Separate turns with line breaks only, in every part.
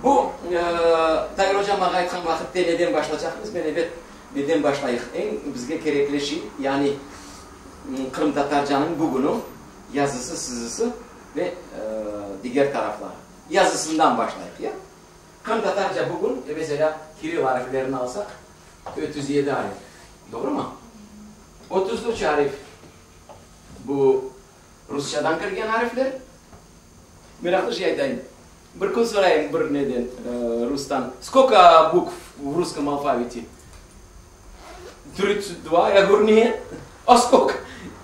Bu Tahir hocam aytқан вакытта неден башлачакпыз? Мен эбет неден башлайык? Эң бизге керекле шей, яни Кырым Татарчанын бүгүнү yazısı, sızısı ve diğer taraflar. Yazısından başlayıp ya. Kırım Tatarca bugün mesela Kiril harflerini alsak 37 harf. Doğru mu? 33 harf bu Rusçadan kirgen harfler. Meraklı şey edeyim. Bir gün sorayım bir neden Rus'tan. Сколько букв в русском алфавите? 32, я говорю, нет. А сколько?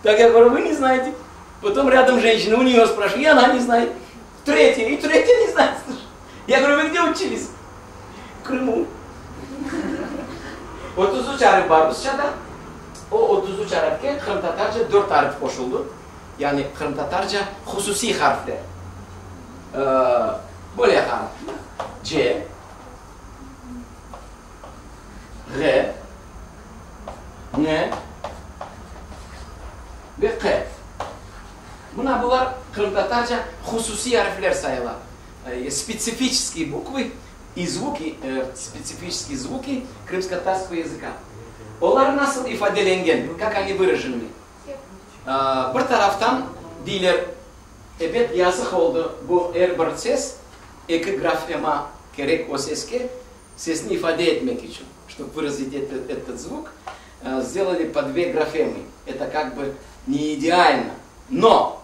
Так я говорю, вы не знаете. Потом рядом женщина, у нее спрашиваю, и она не знает. Третья, и третья не знает. Я говорю, вы где учились? В Крыму. 33 harf var Rusça'da. O 33 harfke Kırım Tatarca 4 harf koşuldu. Yani Kırım Tatarca hususi harfler. Böyle harf. C, R, N ve K. Bunlar Kırım Tatarca hususi harfler sayılar. Специфические буквы и звуки, специфические звуки крымско-татарского языка. Onlar nasıl ifadelengen, как они выражены? Bir taraftan diler, evet yazık oldu bu her bir ses, iki grafema gerek o seske, sesini ifade etmek için. Чтобы выразить этот звук, сделали по две графемы. Это как бы не идеально. Но,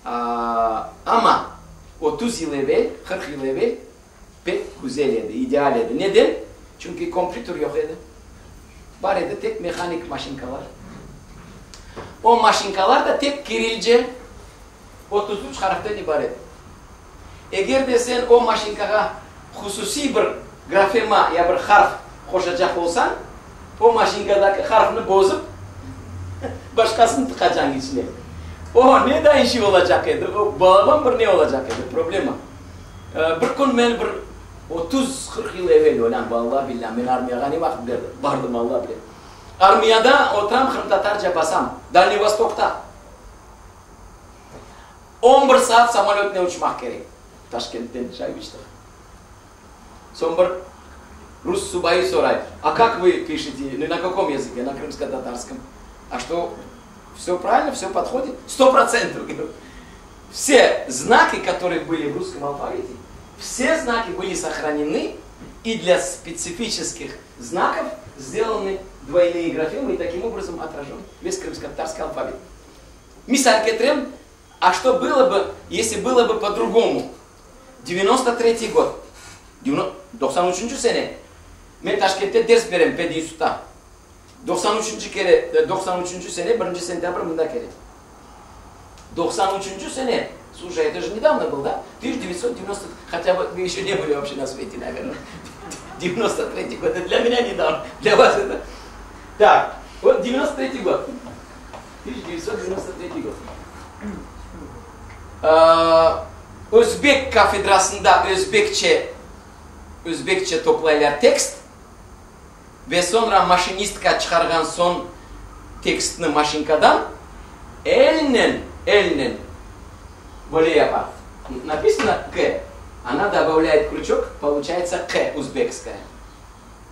ama 30 yıl evvel, 40 yıl evvel pek güzel idi, ideal idi. Neden? Çünkü kompütür yok idi. Var idi tek mekanik maşinkalar. O maşinkalar da tek Kirilce 33 harften ibaret. Eğer de sen o maşinkaya hususi bir grafema ya bir harf koşacak olsan, o maşinkadaki harfini bozup başkasını tıkacaksın içine. O neden işi olacak idi? O bağlam bir ne olacak idi? Problema. Bir gün ben 30-40 yıl evvel olan vallahi billahi ben armiyaya ne vakit vardım Allah bilir. Armiyada oturam Kırım Tatarca basam. Dальний Восток'ta. 11 saat samolotla uçmak gerek. Taşkent'ten çay içtik. Son bir Rus subayı soray. А как вы пишете? На каком языке? На крымско-татарском. А что? Все правильно, все подходит? 100%. Все знаки, которые были в русском алфавите, все знаки были сохранены, и для специфических знаков сделаны двойные графемы, и таким образом отражен весь крымско-татарский алфавит. Мисаль кетрем, а что было бы, если было бы по-другому? 93 год. 93 sene. Ben Taşkent'te ders verem Pedi Yusuf'ta. 93 sene, 1 сентябрь kere. 93 sene. Слушай, это же недавно был, да? 1990, хотя бы вы еще не были вообще на свете, наверное. 93 год, это для меня недавно, для вас это. Так, вот 93 год. 1993 gод. Özbek kafedrasında Özbekçe toplaylar tekst ve sonra maşinistka çıkargan son tekstini maşinkadan elnen böyle yapar. Написано К, она добавляет крючок, получается К узбекская.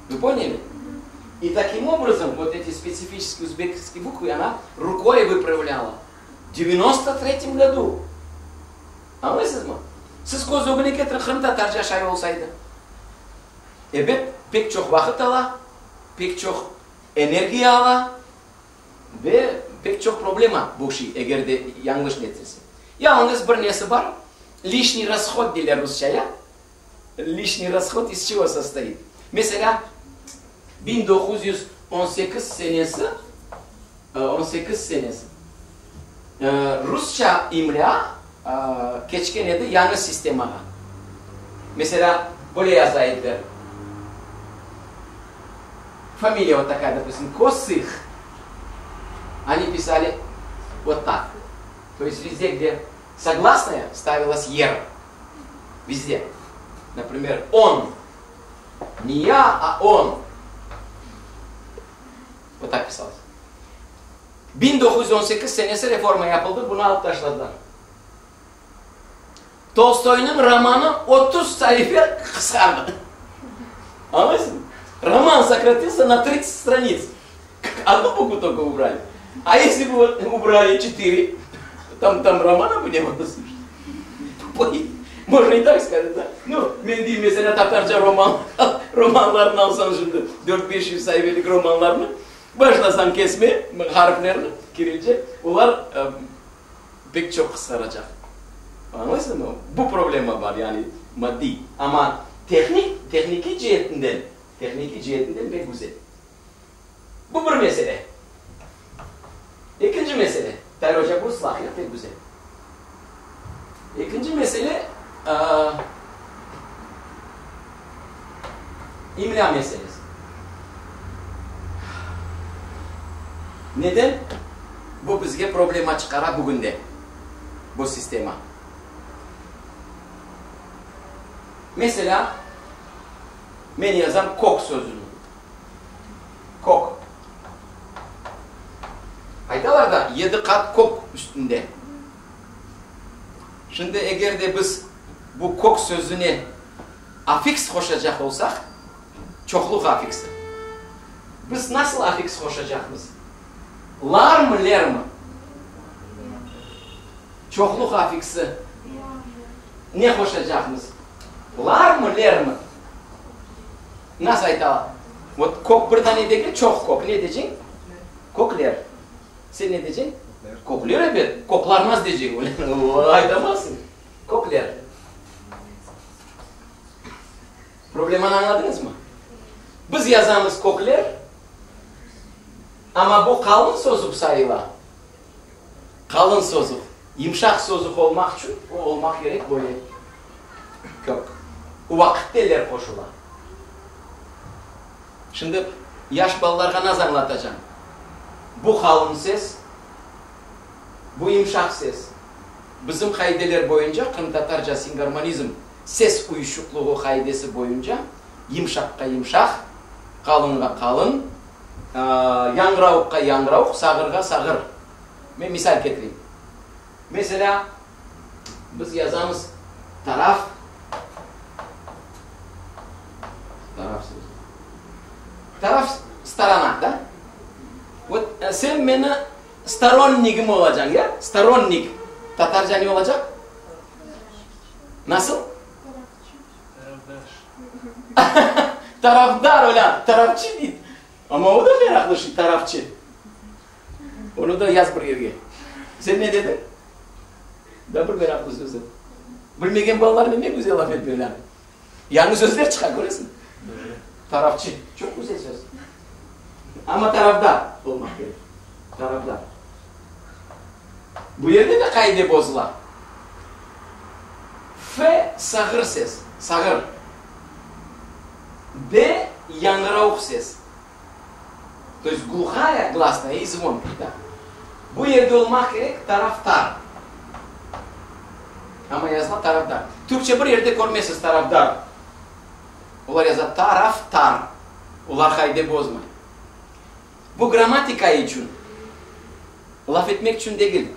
Вы поняли? И таким образом вот эти специфические узбекские буквы она рукой выправляла. В 93 году. Anlıyorsunuz mu? Siz Kozluğunu getirin Kırım Tatarca şay olsaydı. Evet, pek çok vakit ala, pek çok enerji ala ve pek çok problema bu şey eğer de yanlış neticesi. Yalnız bir nesi var, лишний расход diler Rusça'ya. Лишний расход из чего состоит? Mesela 1918 senesi Rusça imla Keçkene'de yanlış sistema. Mesela böyle yazaydılar. Фамилия вот такая, допустим, Косых. Они писали вот так. То есть везде, где согласная, ставилась ер. Везде. Например, он. Не я, а он. Вот так писалось. 1918 senesi reforma yapıldı. Bunu alıp taşladılar. Tolstoy'un romanı 30 sayfa kısardı. Anladın mı? Роман сократился на 30 страниц. Одну букву только убрали. А если бы вот убрали 4, там романа бы не было слушать. Можно и так сказать, да? Ну, ben diyeyim mesela Tatarca romanlarını alsam şimdi 400-500 sayfalık romanlarını başlasam kesme harflerini Kirilce, onlar pek çok kısalacak. Anladın mı? Bu problema var yani maddi. Ama tekniki cihetinden pek güzel. Bu bir mesele. İkinci mesele. Tayyip Hoca bu ıslahiyat pek güzel. İkinci mesele imla meselesi. Neden? Bu bizge problema çıkara bugün de. Bu sistema. Mesela ben yazam kok sözünü. Kok. Aydalarda 7 kat kok üstünde. Şimdi eğer de biz bu kok sözüne afiks koşacak olsak, çokluk afiksi. Biz nasıl afiks koşacağız? Lar mı, ler mi? Çokluk afiksi. Ne koşacağız? Lar mı, ler mi? Nasıl aytalım? Kok burada ne diyecek? Çok kok. Ne diyeceksin? Kokler. Sen ne diyeceksin? Kokler evet. Koklarmaz diyeceksin. Aytamazsın. Kokler. Problemini anladınız mı? Biz yazamız kokler. Ama bu kalın sözlük sayılar. Kalın sözlük. Yumuşak sözlük olmak için o olmak gerek böyle. Kök. O vakitteler koşular. Şimdi yaş ballarga nasıl anlatacağım? Bu kalın ses, bu yumuşak ses. Bizim kaideler boyunca, Kırım Tatarca singarmonizm ses uyuşukluğu kaidesi boyunca yumuşakka yumuşak, kalınga kalın, yangravukka yangravuk, sağırga sağır. Ben misal getireyim. Mesela biz yazamız taraf, taraf sторона, да? Вот sen beni сторонник'im olacaksın ya. Сторонник. Tatarca ne olacak? Nasıl? Tarafdar öyle. Tarafçı değil. Ama o da meraklı şey, tarafçı. Onu da yaz bir yere. Sen ne dedin? Da bir meraklı sözü. Bilmegen ballar ne güzel laf etmiyorlar. Yanlış sözler çıkar görüyorsun. Tarafçı. Çok güzel söz. Ama tarafdar olmak gerek. Tarafdar. Bu yerde de kaide bozular. F sağır ses. Sağır. B янгравук ses. То есть глухая гласная и звонкая. Да? Bu yerde olmak gerek taraftar. Ama yazma taraftar. Türkçe bir yerde görmezsiniz taraftar. Onlar yazar taraftar. Onlar kaide bozmayın. Bu gramatika için. Laf etmek için değil.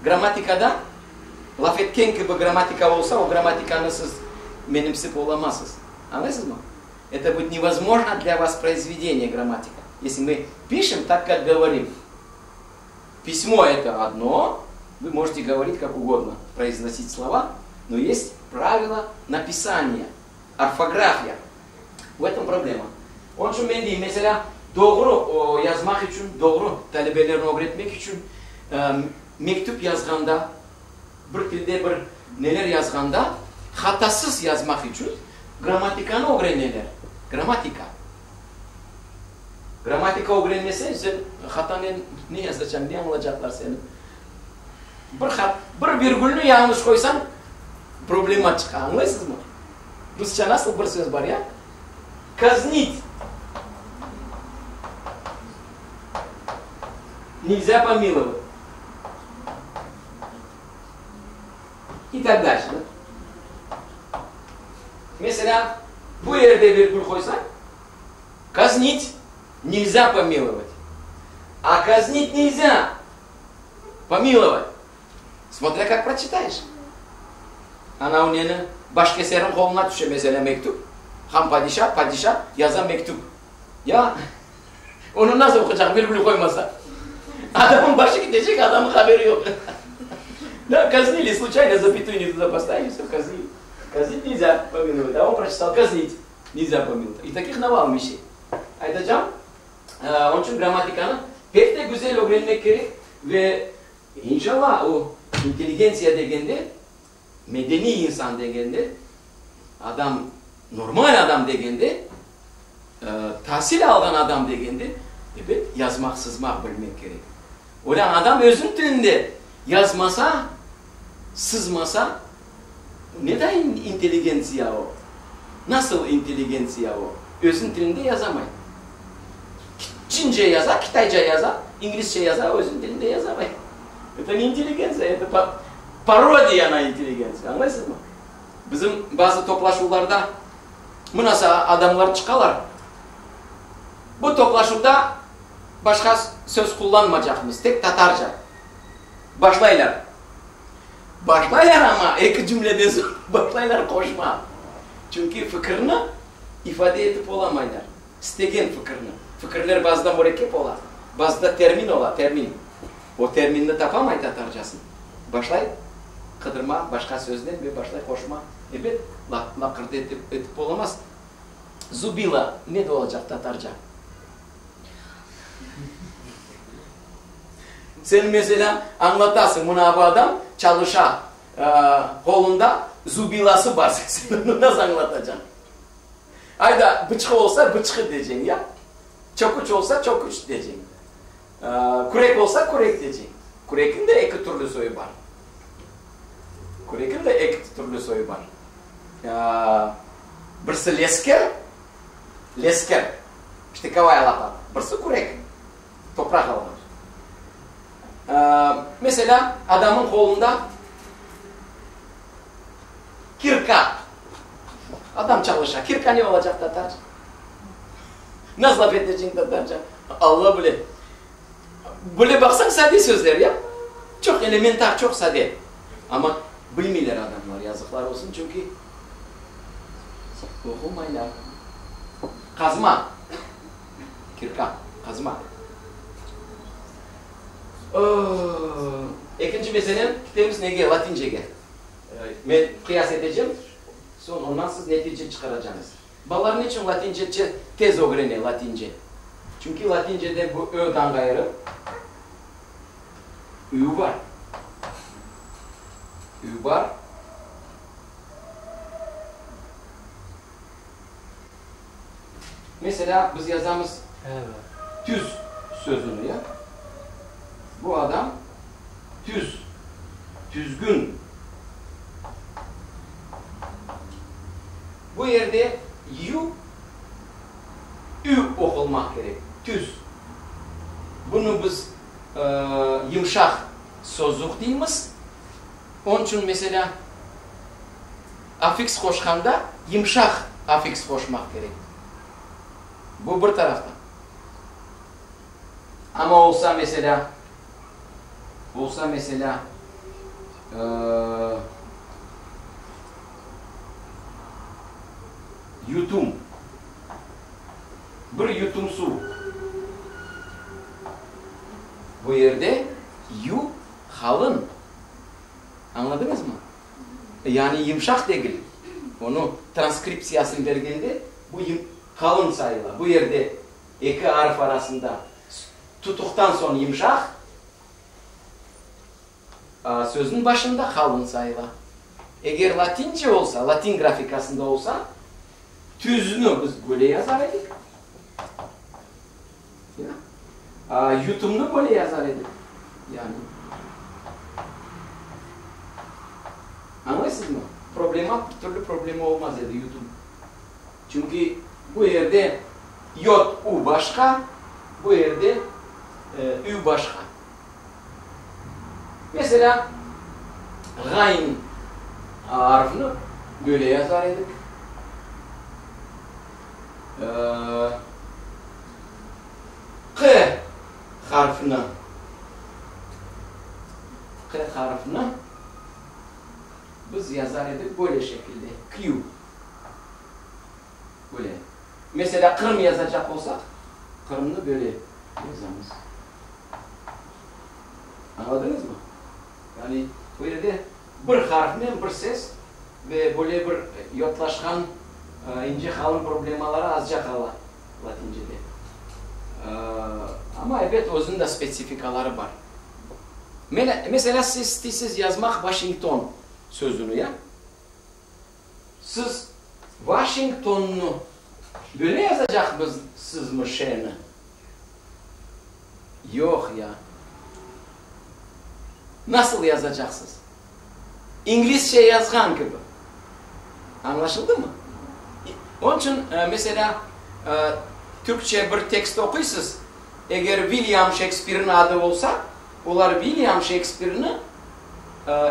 Gramatikada laf etken gibi gramatika olsa o gramatikanı siz menimsip olamazsınız. Anladınız mı? Это будет невозможно для воспроизведения грамматика. Если мы пишем так, как говорим. Письмо это одно, вы можете говорить как угодно, произносить слова, но есть правила написания, орфография. В этом проблема. Onun için ben diyeyim mesela doğru yazmak için, doğru talebelerini öğretmek için mektup yazganda, bir dilde bir neler yazganda hatasız yazmak için gramatikanı öğrenirler. Gramatika. Gramatika öğrenmesen sen hatanı ne yazacaksın, ne anlayacaklar seni. Bir virgülünü yanlış koysan problema çıkar. Anlıyorsunuz mu? Rusça nasıl bir söz var ya? Казнить. Нельзя помиловать. И так дальше. Да? Mesela bu yerde virgül koysan казнить нельзя помиловать. А казнить нельзя помиловать. Смотря как прочитаешь. Ana onun başkeserin koluna düşe mesela mektup. Han padişah yazan mektup. Ya onu nasıl okuyacak virgül koymasa? Adamın başı gidecek, adamın haberi yok. Да, казнили случайно запятую туда поставили, все казнили. Казнить нельзя помиловать, а он прочитал казнить nizam помиловать. И таких навалом вещей. Айтacağım, onun için gramatikanı pek de güzel öğrenmek gerek ve inşallah o inteligensiya degende, medeni insan degende, adam, normal adam degende, tahsil algan adam degende, evet yazmak, sızmak bilmek gerek. Olan adam özün dilinde yazmasa, sızmasa, neden inteligensiya o? Nasıl inteligensiya o? Özün dilinde yazamayın. Çince yazar, Kitayca yazar, İngilizce yazar, özün dilinde yazamayın. Это не интеллигенция, это пародия на интеллигенция. Anlarsınız mı? Bizim bazı toplaşmalarda münasa adamlar çıkarlar. Bu toplaşmada başka söz kullanmayacağımız, tek Tatarca. Başlaylar. Başlaylar ama iki cümleden sonra başlaylar koşma. Çünkü fikrini ifade edip olamaylar. İstegen fikrini. Fikirler bazıda mürekkep olar. Bazıda termin olar, termin. O terminini tapamayı Tatarcasın. Başlay kıdırma, başka sözden ve başlay koşma. Evet, lakırdı edip olamaz. Zubila ne de olacak Tatarca? Sen mesela anlatasın buna bu adam çalışa kolunda zubilası var. Sen onu nasıl anlatacaksın? Ayda bıçkı olsa bıçkı diyeceksin ya. Çokuç olsa çokuç diyeceksin. Kurek olsa kurek diyeceksin. Kurekin de iki türlü soyu var. Kurekin de iki türlü soyu var. Birisi lesker. Штыковая лопата. Birisi kurek. Toprak alır. Mesela adamın kolunda kirka. Adam çalışır. Kirka ne olacak Tatarca? Nasıl laf edeceksin Tatarca? Allah bile. Böyle baksan sade sözler ya. Çok elementar, çok sade. Ama bilmiyorlar adamlar, yazıklar olsun çünkü okumaylar. Kazma. Kirka, kazma. İkinci mesele kitabımız neye? Latince'ye. Ben kıyas edeceğim. Sonra ondan siz netice çıkaracaksınız. Ballar niçin Latince tez öğreniyor Latince? Çünkü Latince'de bu ö'dan gayrı ü var. Ü var. Mesela biz yazamız tüz sözünü ya. Bu adam tüzgün. Bu yerde ü okunmak gerek. Tüz. Bunu biz yumuşak sözlük deyimiz. Onun için mesela afiks koşkanda yumuşak afiks koşmak gerek. Bu bir taraftan. Ama olsa mesela yutum. Bir yutum su. Bu yerde yu halın. Anladınız mı? Yani yumuşak değil. Onu transkripsiyasını verdiğinde bu kalın sayılar. Bu yerde iki harf arasında tutuktan sonra yumuşak, sözün başında kalın sayılar. Eğer Latince olsa, Latin grafikasında olsa tüzünü biz böyle yazar edik. Yutumunu böyle yazar edik. Yani anlıyorsunuz mu? Bir türlü problemi olmaz dedi yutum. Çünkü bu yerde yod u başka, bu yerde ü başka. Mesela gayn harfini böyle yazar edik. K harfini biz biz yazar edik böyle şekilde. Q. Böyle. Mesela Kırım yazacak olsak, Kırım'ı böyle yazamız. Anladınız mı? Yani bu yerde bir harfle bir ses ve böyle bir yotlaşkan ince kalın problemaları azca kala Latincede. Ama evet özünde spesifikaları var. Mesela siz yazmak Washington sözünü ya. Siz Washington'u böyle yazacak mısınız mı şeyini? Yok ya. Nasıl yazacaksınız? İngilizce yazgan gibi. Anlaşıldı mı? Onun için mesela Türkçe bir tekst okuysunuz. Eğer William Shakespeare'in adı olsa, onlar William Shakespeare'ini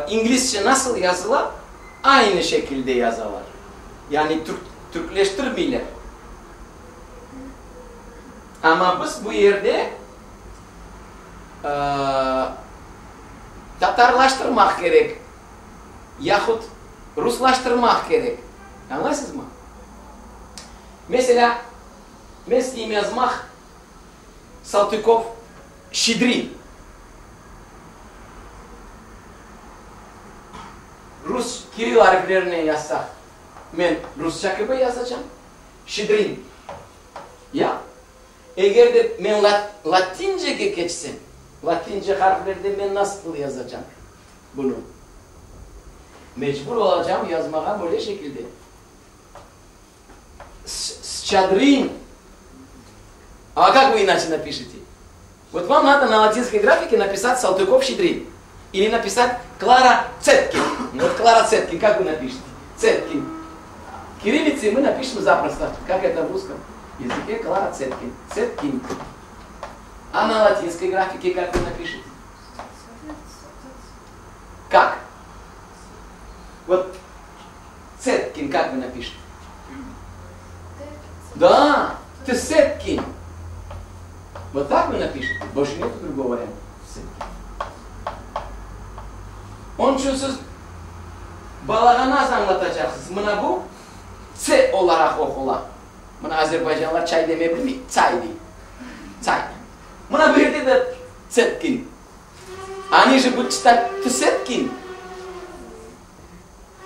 İngilizce nasıl yazılar? Aynı şekilde yazarlar. Yani Türkleştirmeler. Ama biz bu yerde Tatarlaştırmak gerek. Yahut Ruslaştırmak gerek. Anlarsınız mı? Mesela mesleğim yazmak Saltykov Şidrin. Rus Kiril harflerine yazsak ben Rusça gibi yazacağım. Şidrin. Ya. Eğer de ben Latince'ye geçsem, Latince harflerde ben nasıl yazacağım bunu? Mecbur olacağım yazmaya böyle şekilde. Щадрин. А как вы иначе напишете? Вот вам надо на латинской графике написать Салтыков-Щедрин. Или написать Клара Цеткин. Вот Клара Цеткин, как вы напишете? Цеткин. Кириллицей мы напишем запросто, как это в русском языке, Клара Цеткин. Цеткин. А на латинской графике как вы напишете? Как? Вот Цеткин, как вы напишете? Да, Цеткин. Вот так вы напишете. Больше нет другого варианта. Onun için siz balağa nasıl anlatacaksınız? Buna bu C olarak okula. Buna Azerbaycanlılar çay demeyebilir mi? Çay değil. Çay. Buna bir de Цеткин. Они же будут читать Цеткин.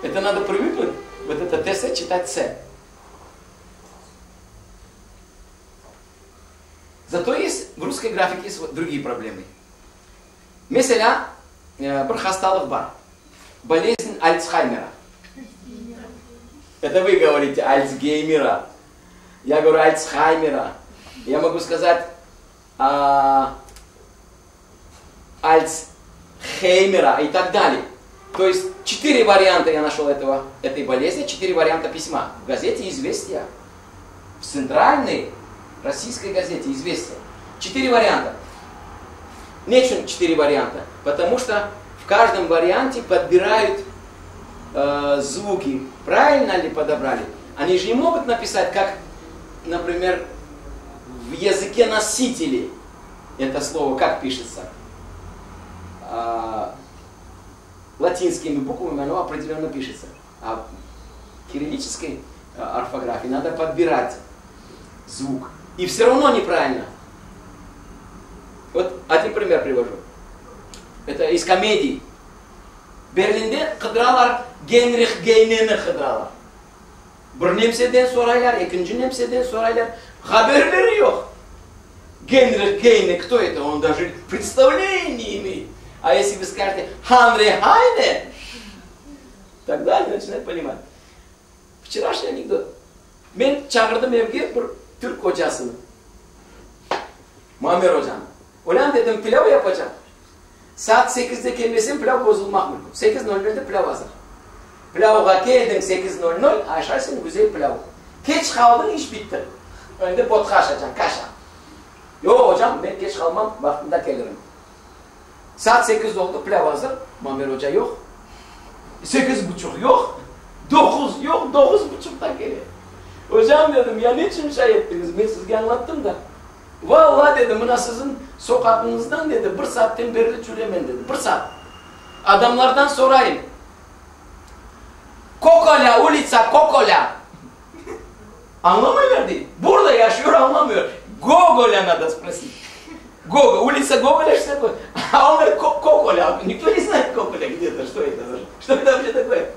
Это надо привыкнуть. Вот это ТС читать С. Зато есть, в русской графике есть другие проблемы. Mesela bir hastalık var. Болезнь Альцхаймера. Это вы говорите Альцгеймера. Я говорю Альцхаймера. Я могу сказать Альцхеймера и так далее. То есть 4 варианта я нашел этой болезни, 4 варианта письма. В газете «Известия», в центральной российской газете «Известия». 4 варианта. Нечем 4 варианта, потому что в каждом варианте подбирают звуки. Правильно ли подобрали? Они же не могут написать, как, например, в языке носителей это слово, как пишется. Латинскими буквами оно определенно пишется. А в кириллической орфографии надо подбирать звук. И все равно неправильно. Вот один пример привожу. Это из комедий. Berlin'de kıdralar Genrich Geinen'i kıdralar. Bir nemseden soraylar, ikinci nemseden soraylar. Haberleri yok. Genrich Geine, кто это? Он даже представления не имеет. А если вы скажете Ханри Хайне, тогда они начинают понимать. Вчерашний анекдот. Ben çağırdım evge bir Türk hocasını. Muammer hocam. Ulan dedim pilav yapacağım. Saat 8'de gelmesin pilav bozulmak mı? 8:00'da pilav hazır. Pilavga geldin 8:00, açarsın güzel pilav. Geç kaldın iş bitti. Önde botka açacaksın, kaşa. Yok hocam ben geç kalmam, vaktinde gelirim. Saat 8 oldu, pilav hazır. Muammer hoca yok. 8:30 yok. 9 yok, 9:30'da geliyor. Hocam dedim ya niçin şey ettiniz? Ben size anlattım da. Vallahi dedim buna sizin sokağınızdan dedi 1 saatten beri çülemen dedi. 1 saat. Adamlardan sorayım. Kokola, ulica, kokola. Anlamıyorlar değil. Burada yaşıyor, anlamıyor. Gogola надо спросить. Гоголь, улица Гоголя, что такое? А он говорит, Коголя. Никто не знает Коголя где-то, что это за... Что это вообще такое?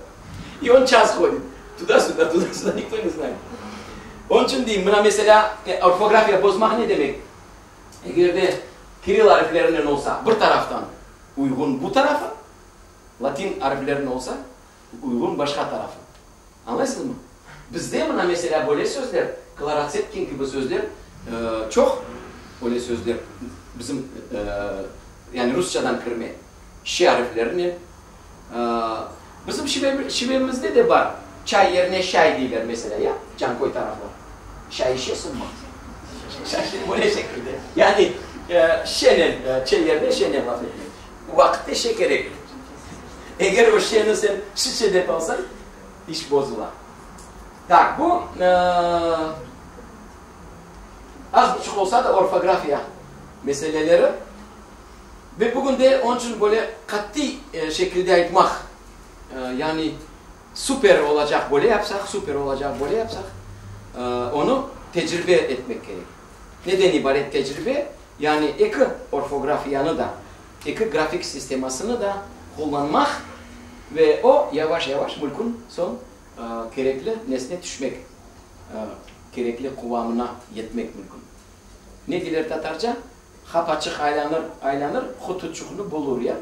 И он час ходит. Tуда-сюда, никто не знает. Onun için diyeyim, buna mesela ortografya bozmak ne demek? Eğer de Kiril harflerinin olsa bir taraftan uygun bu tarafa, Latin harflerinin olsa uygun başka tarafa. Anladınız mı? Bizde buna mesela böyle sözler, Klaratsetkin gibi sözler çok böyle sözler bizim yani Rusçadan kırma şi harflerini bizim şivemizde de var. Çay yerine şay diyorlar mesela ya. Cankoy taraflar. Şay içiyorsun mu? Şay böyle şekilde. Yani şenen, çay yerine şenen laf etmek. Vakitte şeker ekler. Eğer o şeni sen şişede alsan iş bozular. Tak bu az buçuk olsa da ortografya meseleleri ve bugün de onun için böyle katı şekilde ayıtmak yani süper olacak böyle yapsak, süper olacak böyle yapsak onu tecrübe etmek gerek. Neden ibaret tecrübe? Yani iki ortografyanı da, iki grafik sistemasını da kullanmak ve o yavaş yavaş mülkün son gerekli nesne düşmek, gerekli kıvamına yetmek mümkün. Ne diler Tatarca? Hap açık aylanır, hutuçuklu bulur ya.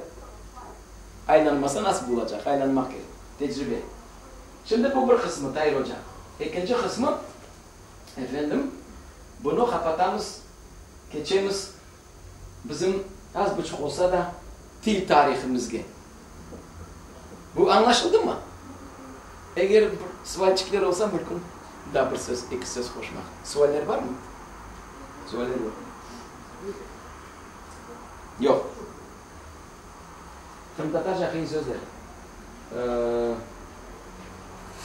Aylanmasa nasıl bulacak? Aylanmak gerek. Tecrübe. Şimdi bu bir kısmı Tahir Hoca. İkinci kısmı, efendim, bunu kapatamız, geçemiz bizim az buçuk olsa da dil tarihimizde. Bu anlaşıldı mı? Eğer sualcikler olsa mümkün daha bir söz, iki söz koşmak. Sualler var mı? Sualler yok. Yok. Hem Tatarca kıyın sözler.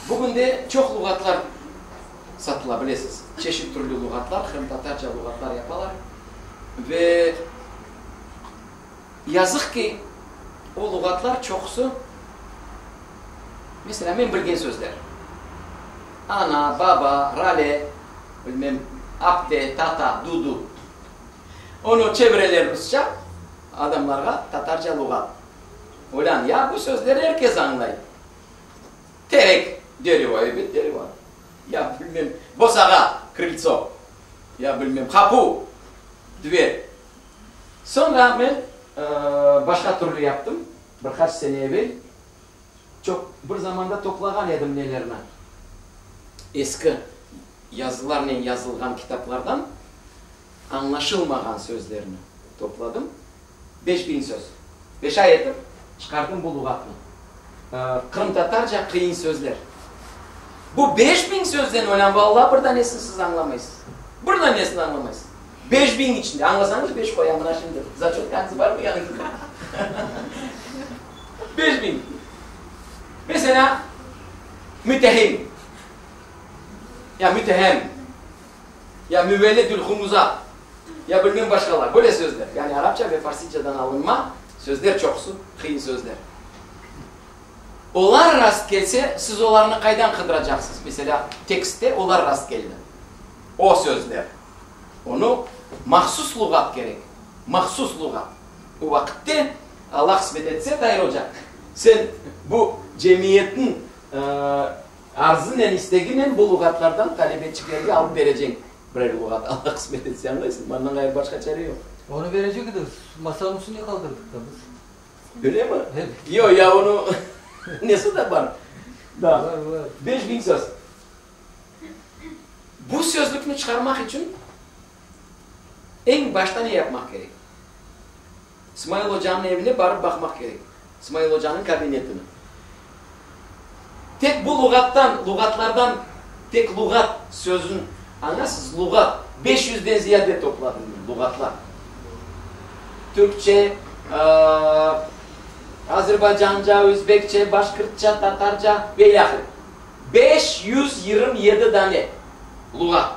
Bugün de çok lügatlar satılabilirsiniz. Çeşit türlü lügatlar, hem Tatarca lügatlar yaparlar. Ve yazık ki o lügatlar çoksu mesela ben bilgen sözler. Ana, baba, rale, bilmem, apte, tata, dudu. Onu çevreler Rusça, adamlara Tatarca lügat. Ulan ya bu sözleri herkes anlayır. Terek, deri var, evet deri var. Ya bilmem, bosaga, krılso. Ya bilmem, kapı, düver. Sonra ben başka türlü yaptım. Birkaç sene evvel. Çok bir zamanda toplagan edim nelerine. Eski yazılarla yazılgan kitaplardan anlaşılmayan sözlerini topladım. 5000 söz. 5 ay ettim. Çıkardım bu lügatını. Kırım Tatarca kıyın sözler. Bu 5000 sözden olan vallahi bir tanesini siz anlamayız. Bir tanesini anlamayız. 5000 içinde. Anlasanız 5 koyamına şimdi. Zaçotkansı var mı yanınızda? 5000. Mesela mütehim. Ya mütehem. Ya müvelledül humuza. Ya bilmem başkalar. Böyle sözler. Yani Arapça ve Farsçadan alınma sözler çoksu. Kıyın sözler. Onlar rast gelse siz onlarını kaydan kıdıracaksınız. Mesela tekstte onlar rast geldi. O sözler. Onu mahsus lügat gerek. Mahsus lügat. O vakitte Allah kısmet etse dair olacak. Sen bu cemiyetin arzının isteginin bu lügatlardan talebecilerine alıp vereceksin. Birer lügat. Allah kısmet etse anlaysın. Benden gayrı başka çare yok.
Onu verecektik. Masanın üstüne kaldırdık da biz.
Öyle mi?
Evet.
Yok ya onu nesi de var? Da.
Var var.
5000 söz. Bu sözlükünü çıkarmak için en başta ne yapmak gerek? İsmail Hoca'nın evine varıp bakmak gerek. İsmail Hoca'nın kabinetini. Tek bu lügatlardan tek lügat sözün anlasız lügat 500'den ziyade topladım lügatlar. Türkçe, Azerbaycanca, Özbekçe, Başkırtça, Tatarca ve yakın. 527 tane lügat.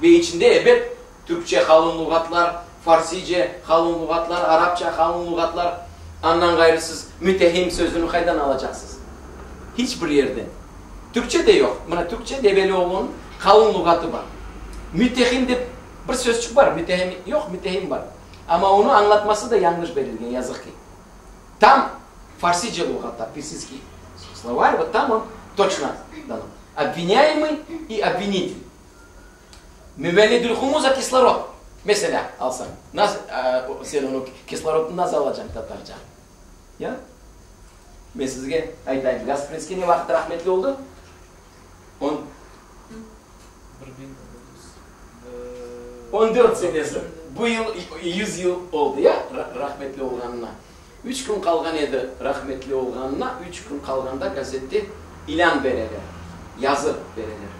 Ve içinde evet Türkçe kalın lügatlar, Farsice kalın lügatlar, Arapça kalın lügatlar, andan gayrısız mütehim sözünü kaydan alacaksınız. Hiçbir yerden. Türkçe de yok. Buna Türkçe Develioğlu'nun kalın lügatı var. Müttehim de bir sözcük var. Müttehim yok, müttehim var. Ama onu anlatması da yanlış verilgen, yazık ki. Там фарсиджа лугата, персидский словарь, вот там он точно дано. Обвиняемый и обвинитель. Müvelledül humuza kislorod. Mesela alsan. Nasıl, sen onu kislorodunu nasıl alacaksın Tatarca? Ya? Ben sizge aytayım. Gasprinski ne vakit rahmetli oldu? 14 senesi. Bu yıl 100 yıl oldu ya rahmetli olganına. 3 gün kalgan edi rahmetli olganına. 3 gün kalganda gazette ilan verirler. Yazı verirler.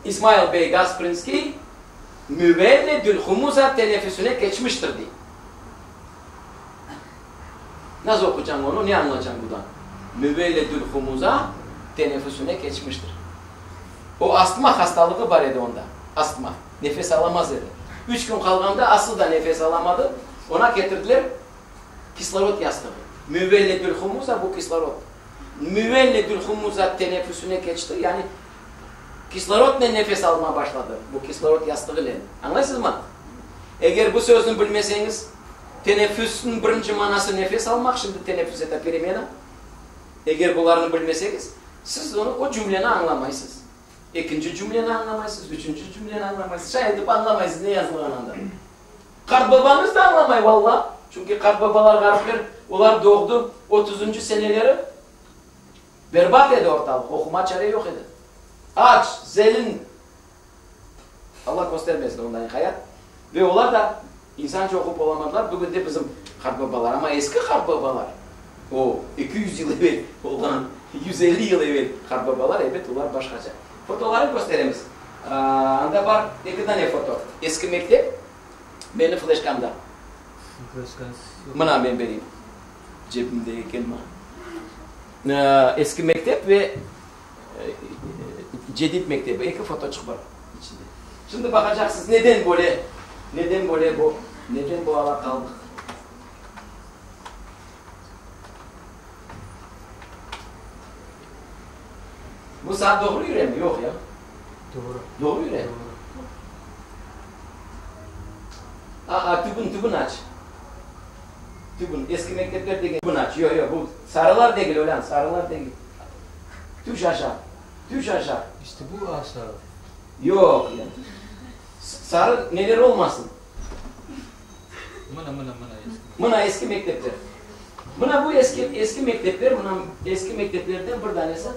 İsmail Bey Gasprinski müvelledül humuza teneffüsüne geçmiştir diye. Nasıl okuyacağım onu? Ne anlayacağım buradan? Müvelledül humuza teneffüsüne geçmiştir. O astma hastalığı var idi onda. Astma. Nefes alamaz dedi. 3 gün kalganda asıl da nefes alamadı. Ona getirdiler kislorod yastığı. Müvelledül humuza bu kislorod. Müvelledül humuza teneffüsüne geçti. Yani kislorod ne nefes almaya başladı. Bu kislorod yastığı ile. Anlarsınız mı? Eğer bu sözünü bilmeseniz teneffüsün birinci manası nefes almak, şimdi teneffüs ete perimena. Eğer bunlarını bilmeseniz siz onu o cümleni anlamayısınız. İkinci cümleni anlamayısınız, üçüncü cümleni anlamayısınız. Şayet anlamayısınız ne yazılanında. Karbabanız da anlamay valla. Çünkü karbabalar, garipler, onlar doğdu 30. seneleri berbat edi ortalık. Okuma çare yok edi. Aç, zelin. Allah göstermesin ondan hayat. Ve onlar da insanca okup olamadılar. Bugün de bizim karbabalar ama eski karbabalar. O 200 yıl evvel olan 150 yıl evvel karbabalar, evet onlar başkaca. Fotoları gösteremiz. Anda var, ne tane foto. Eski mektep, benim flashkamda. Bana ben vereyim. Cebimdeyken eski mektep ve cedid mektebi. İki foto çıkıyor içinde. Şimdi bakacaksınız neden bu ala kaldık. Bu saat doğru yürüyor mu? Yok ya.
Doğru.
Doğru yürüyor. Tübün aç. Tübün. Eski mekteplerdeki tübün aç. Yok bu sarılar değil ölen sarılar değil. Düş aşağı. Düş aşağı.
İşte bu aşağı.
Yok ya. Sarı neler olmasın? Mına eski mektepler. Mına bu eski mektepler, eski mekteplerden bir tanesi.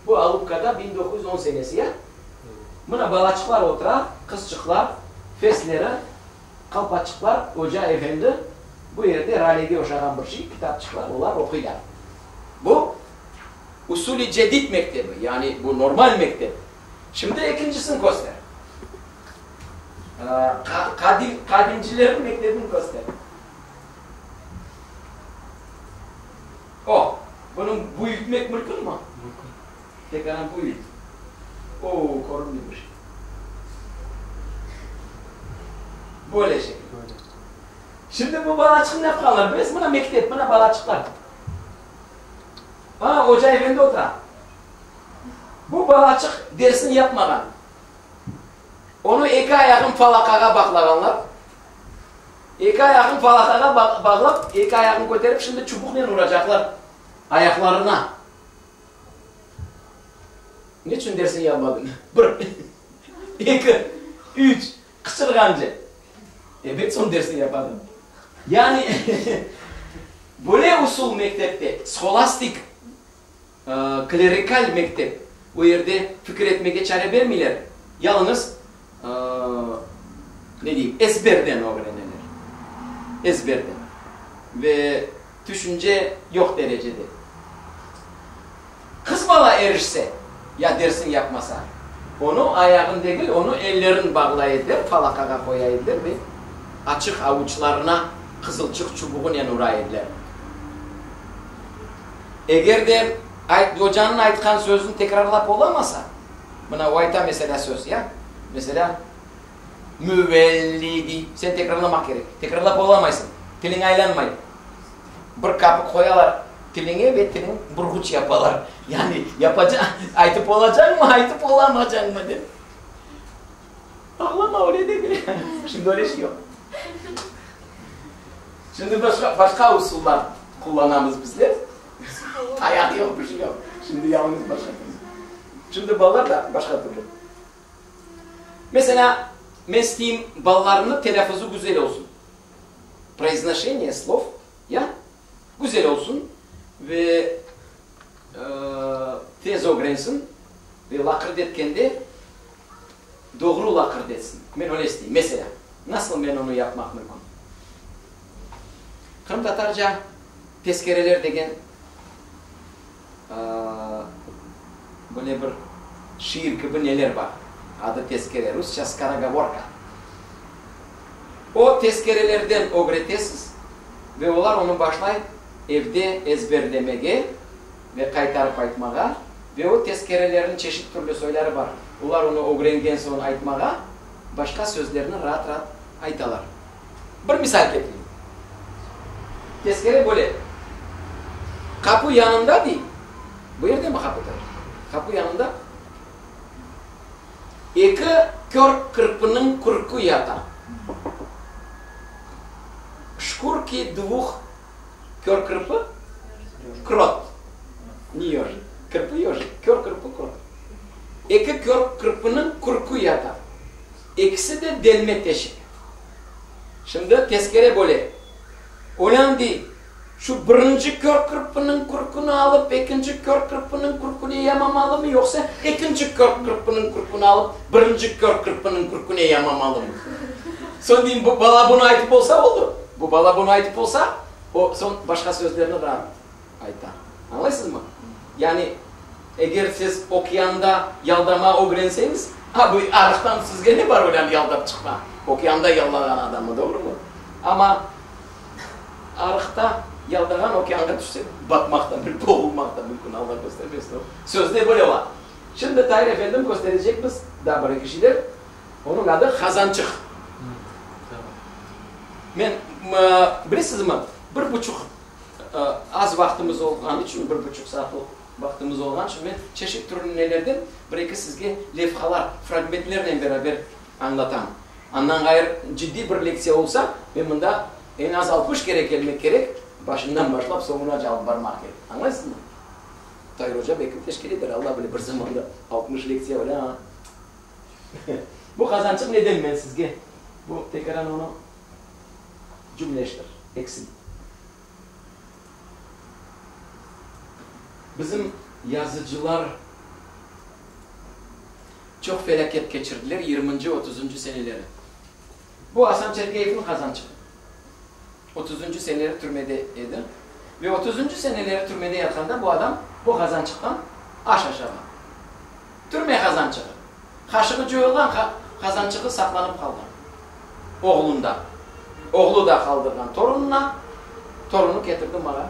Bu Alupka'da 1910 senesi ya. Mına balaçıklar otura, kızçıklar, fesleri, kalpaçıklar, hoca efendi bu yerde ralege oşağın bir şey, kitapçıklar, onlar okuylar. Bu usulü cedid mektebi, yani bu normal mektep. Şimdi ikincisini göster. Kadimcilerin mektebini göster. O, bunun büyütmek mümkün mü? Tekrar büyüt. Korunmuyor. Böyle şey. Şimdi bu balaçık ne kalır? Biz buna mektep, buna balaçıklar. Hoca efendi otur. Bu balaçık dersini yapmadan. Onu iki ayağın falakağa baklaganlar. İki ayağın falakağa bağlap, iki ayağını götürüp şimdi çubukla vuracaklar ayaklarına. Niçin dersini yapmadın? Bir, iki, üç, kısırgancı. Evet son dersini yapadım. Yani böyle usul mektepte, skolastik, klerikal mektep, o yerde fikir etmeye çare vermiyorlar. Yalnız ne diyeyim, ezberden öğrenirler. Ezberden. Ve düşünce yok derecede. Kız bala erişse, ya dersin yapmasa, onu ayağın değil, onu ellerin bağlayırlar, falakağa koyayırlar ve açık avuçlarına kızılcık çubuğuyla urayırlar. Eğer de hocanın aytkan sözünü tekrarlap olamasa, buna vayta mesela söz ya, mesela müvellidi, sen tekrarlamak gerek. Tekrarlap olamaysın, dilin aylanmayın. Bir kapı koyalar Tiline ve tilin burguç yapalar. Yani aytıp olacak mı, aytıp olamayacak mı dedim. Ağlama öyle değil. Şimdi öyle şey yok. Şimdi başka usullar kullanamız bizler. Ayak yok, bir şey yok. Şimdi yalnız başka. Şimdi ballar da başka türlü. Mesela mesleğim ballarının telaffuzu güzel olsun. Произношение слов ya güzel olsun ve tez öğrensin ve lakırd etkende doğru lakırd etsin. Ben öyle isteyeyim. Mesela nasıl ben onu yapmak mümkün? Kırım Tatarca tezkereler degen böyle bir şiir gibi neler var. Adı tezkere. Rusça skaragovorka. O tezkerelerden öğretesiz ve onlar onu başlayıp evde ezberlemeye ve kaytarıp aytmağa ve o tezkerelerin çeşit türlü söyleri var. Onlar onu öğrengen sonra aytmağa başka sözlerini rahat aytalar. Bir misal getireyim. Tezkere böyle. Kapı yanında değil. Bu yerde mi kapıdır? Kapı yanında. İki kör kırpının kurku yata. Шкурки двух кёр кырпы крот. Не ёжик. Кырпы ёжик. Кёр кырпы крот. İki kör kırpının kurku yata. İkisi de delme teşik. Şimdi tezkere böyle. Olan değil. Şu birinci kör kırpının kurkunu alıp ikinci kör kırpının kurkunu yamamalı mı yoksa ikinci kör kırpının kurkunu alıp birinci kör kırpının kurkunu yamamalı mı? Son diyeyim bu bala bunu aytıp olsa oldu. Bu bala bunu aytıp olsa o son başka sözlerini rahat aytar. Anlarsınız mı? Yani eğer siz okeanda yaldama öğrenseniz bu arıktan sizge ne var öyle yaldap çıkma? Okeanda yallanan adamı doğru mu? Ama arıkta yaldagan okeanda düşse batmaktan, bir boğulmaktan mümkün Allah göstermesin. Sözde böyle var. Şimdi Tahir Efendim gösterecek biz daha bir kişiler. Onun adı Kazançık. Men bilirsiniz mi? 1,5 az vaktimiz olgan için 1,5 saat vaktimiz olgan için men çeşit türlü nelerden bir-iki sizge levhalar, fragmentlerle beraber anlatam. Andan gayrı ciddi bir leksiya olsa ben bunda en az 60 kere gelmek gerek. Başından başlayıp sonuna cevap varmak gerek. Anlarsınız mı? Tahir Hoca belki teşkil eder. Allah bilir bir zamanda 60 leksiya öyle ha. Bu Kazançık neden ben sizge? Bu tekrar onu cümleştir. Eksin. Bizim yazıcılar çok felaket geçirdiler 20. 30. seneleri. Bu Hasan Çerkeyev'in Kazançık. 30. seneleri türmedeydi. Ve 30. seneleri türmede yatanda bu adam bu Kazançık'tan aşağı. Türme Kazançık'ı. Kaşığı joyulgan Kazançık'ı saklanıp kaldı. Oğlunda. Oğlu da kaldırgan torununa. Torunu getirdi bana.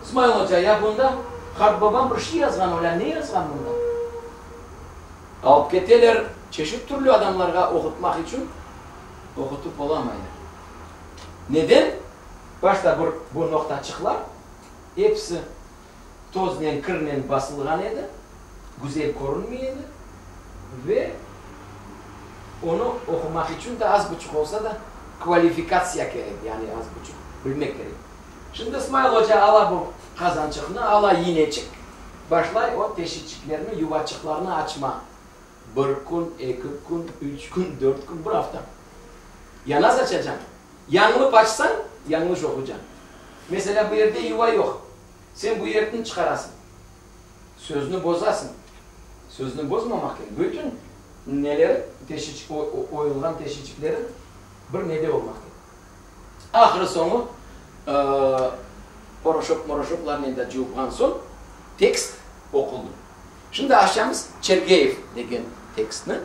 İsmail Hoca ya bunda Harp babam bir şey yazgan öyle. Ne yazgan bunda? Alıp geteler çeşit türlü adamlarga okutmak için okutup olamaydı. Neden? Başta bu noktaçıklar hepsi tozla, kırla basılgan edi. Güzel korunmuyordu. Ve onu okumak için de az buçuk olsa da kvalifikasya gerek. Yani az buçuk bilmek gerek. Şimdi İsmail Hoca ala bu Kazançıkını, ala yinecik. Başlay o teşhitçiklerini, yuvaçıklarını açma. 1 gün, 2 gün, 3 gün, 4 gün, bir hafta. Ya nasıl açacaksın? Yanılıp açsan, yanlış okuyacaksın. Mesela bu yerde yuva yok. Sen bu yerden çıkarasın. Sözünü bozasın. Sözünü bozmamak gerek. Bütün neler, oyulgan teşhitçikleri bir nede olmak gerek. Ahırı sonu poroşoklarını da cıvıktan son tekst okuldu. Şimdi aşağımız Çergeyev degen tekstini.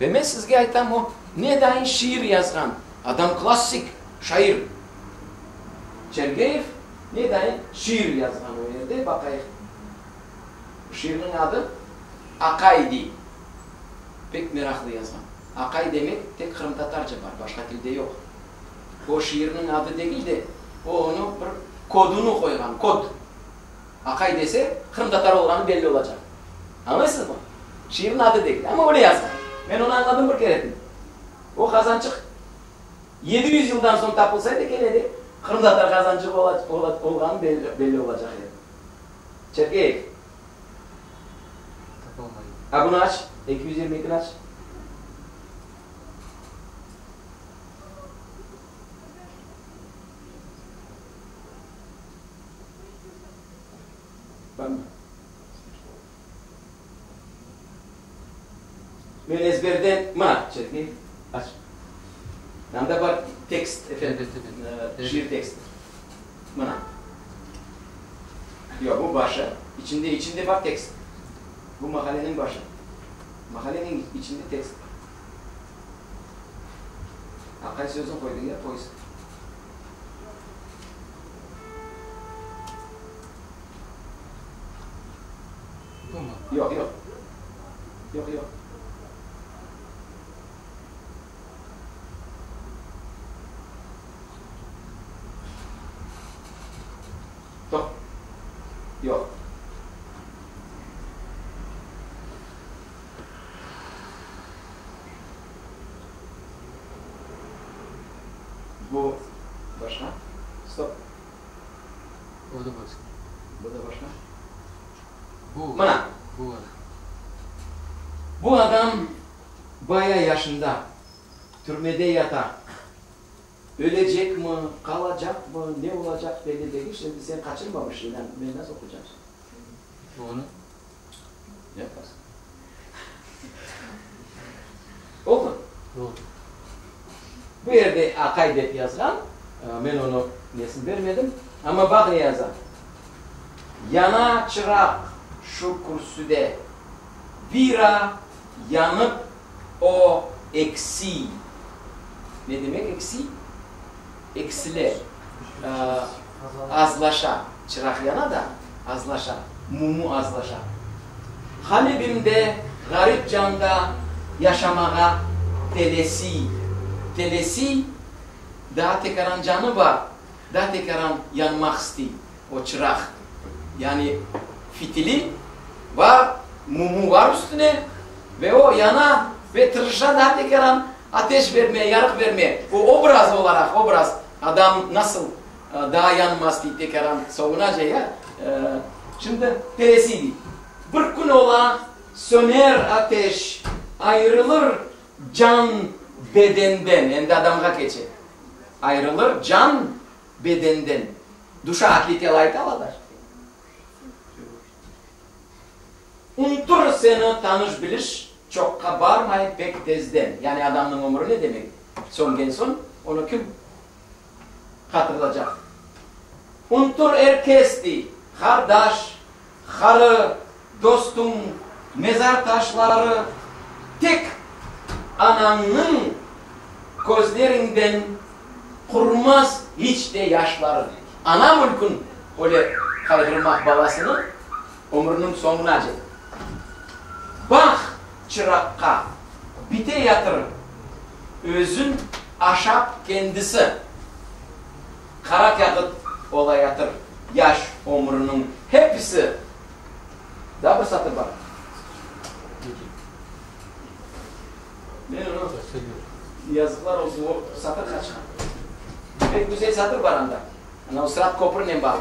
Ve ben sizge aytam o neden şiir yazgan adam klassik şair. Çergeyev neden şiir yazgan o yerde bakayım. Şiirin adı Akaydi. Pek meraklı yazgan. Akay demek tek Kırım Tatarca var. Başka dilde yok. O şiirinin adı değil de o onu bir kodunu koygan. Kod. Akay dese Kırım Tatar olganı belli olacak. Anlıyorsunuz mu? Şiirin adı değil ama öyle yazgan. Ben onu anladım bir kere. O kazançık 700 yıldan sonra tapılsaydı geledi. Kırım Tatar kazançık olganı belli olacak. Çerkeği. Ha bunu aç. 222'ni aç. Var mı? Ben ezberden çekeyim. Aç. Yanında var tekst efendim. Şiir teksti. Buna. Yok bu başı. İçinde var tekst. Bu makalenin başı. Makalenin içinde tekst. Akay sözün koyduğu yer polis.
Bu mu?
Yok. Yok. Bu başka. Stop.
O da başka.
Bu da başka.
Bu.
Bana.
Bu var.
Bu adam bayağı yaşında. Türmede yata. Ölecek mi, kalacak mı, ne olacak belli değil. Şimdi sen kaçırmamışsın. Ben nasıl okuyacağım?
Onu.
Yaparsın. Oldu.
Oldu.
Bu yerde Akay yazgan. Ben onu nesin vermedim. Ama bak ne yazar. Yana çırak şu kürsüde bira yanıp o eksi. Ne demek eksi? Eksiler. Azlaşa. Çırak yana da azlaşa. Mumu azlaşa. Halibimde garip canda yaşamağa telesi. Telesi daha tekaran canı var. Daha tekaran yanmak istiyor. O çırak. Yani fitili var, mumu var üstüne ve o yana ve tırışa daha tekaran ateş vermeye, yarık vermeye. O obraz olarak, adam nasıl daha yanmaz diye tekaran savunacak ya. Şimdi teresiydi. Bir gün ola söner ateş, ayrılır can bedenden. Yani adamga geçer. Ayrılır can bedenden. Duşa atleti alayt aladar. Unutur seni tanış biliş, çok kabarmay pek tezden. Yani adamın ömrü ne demek? Son gen son, onu kim hatırlayacak? Unutur herkesti, kardeş, karı, dostum, mezar taşları, tek ananın gözlerinden kurmaz hiç de yaşları. Ana mülkün öyle kaydırmak babasını ömrünün sonuna acı. Bak çırakka, bite yatır, özün aşap kendisi. Kara kağıt ola yatır, yaş ömrünün hepsi. Daha bir satır var. Ben onu yazıklar olsun, o satır kaçkan. Pek güzel satır var anda. Yani o Sırat Köprü'yle bağlı.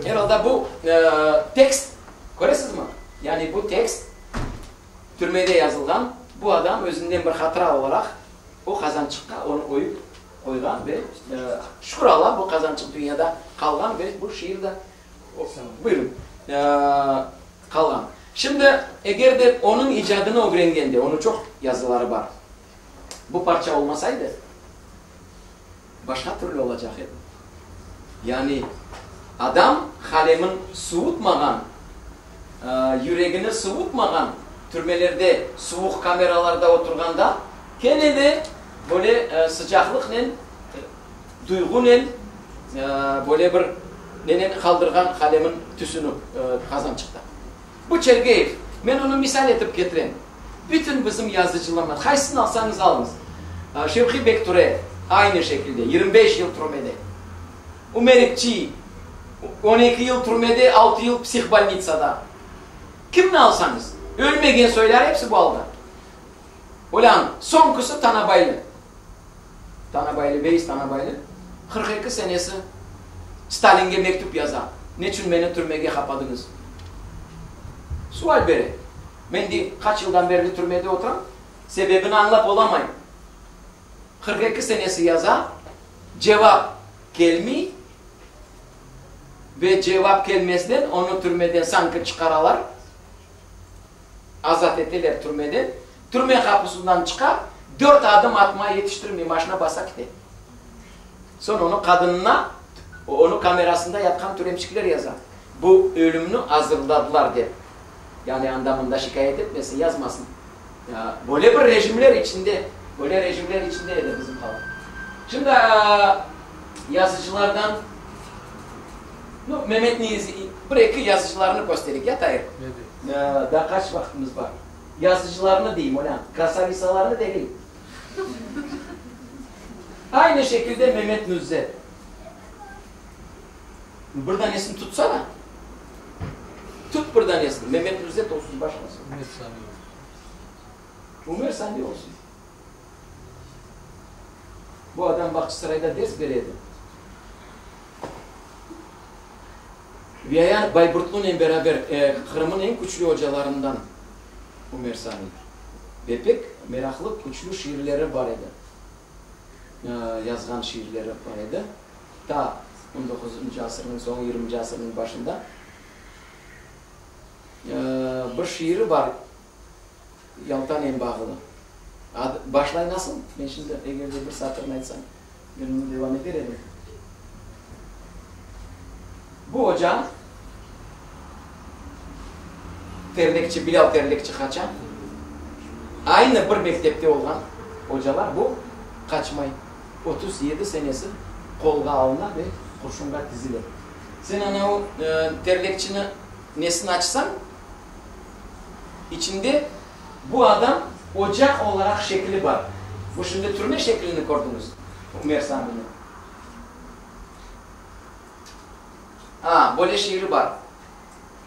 Herhalde bu tekst, görüyorsunuz mu? Yani bu tekst türmede yazılgan, bu adam özünden bir hatıra olarak o kazançıkta onu koygan ve şükür Allah bu kazançık dünyada kalgan ve bu şiirde buyurun kalgan. Şimdi eğer de onun icadını öğrengende, onun çok yazıları var. Bu parça olmasaydı başka türlü olacaktı. Yani adam kalemin soğutmagan, yüreğini soğutmagan, türmelerde, soğuk kameralarda oturganda kendine böyle sıcaklıkla, duyguyla böyle bir nenen kaldırgan kalemin tüsünü kazançıkta. Bu Çerkeğev, ben onu misal etip getireyim. Bütün bizim yazıcılarımız, kaysını alsanız alınız. Şevki Bekture aynı şekilde, 25 yıl Türmede. Umerikçi, 12 yıl türmede, 6 yıl psihbalnitsada. Kimni alsanız, ölmegen söyler hepsi bu halda. Ulan sonkusu Tanabaylı. Tanabaylı, Veys Tanabaylı. 42 senesi Stalin'e mektup yazar. Ne için beni türmege kapadınız? Sual beri. Ben de kaç yıldan beri türmede oturan, sebebini anlap olamayım. 42 senesi yazar, cevap gelmiyor ve cevap gelmesinden onu türmeden sanki çıkaralar, azat ettiler türmeden. Türme kapısından çıkar, 4 adım atmaya yetiştirmiyor, başına basa gitti. Sonra onu kadınına, onu kamerasında yatkan türemçikler yazar. Bu ölümünü hazırladılar der. Yani anlamında şikayet etmesin, yazmasın. Ya, böyle bir rejimler içinde, böyle rejimler içindeydi bizim halk. Şimdi yazıcılardan Mehmet Niyazi, bırakı yazıcılarını gösterik ya Tayyip. Daha kaç vaktimiz var? Yazıcılarını diyeyim ulan, kasavisalarını değil. Aynı şekilde Mehmet Nüzze. Buradan isim tutsana. Tut buradan isim. Mehmet Nüzze olsun başkası. Ömer Sandi olsun. Bu adam Bakçısaray'da ders veriyordu. Ve Bayburtlu'nun beraber Kırım'ın en güçlü hocalarından Ömer Sami. Ve pek meraklı, güçlü şiirleri var idi. Yazgan şiirleri var idi. Ta 19. asırın sonu 20. asırın başında bir şiiri var. Yaltan en bağlı. Başlay nasıl? Ben şimdi eğer bir satırını etsem günümü devam ederim. Bu hoca Terlikçi, Bilal Terlikçi kaçan aynı bir mektepte olan hocalar bu kaçmayı 37 senesi kolga alına ve kurşunga dizilir. Sen ana o terlikçinin nesini açsan içinde bu adam ocak olarak şekli var. Bu şimdi türme şeklini gördünüz. Ömer Sami'nin. Böyle şiiri var.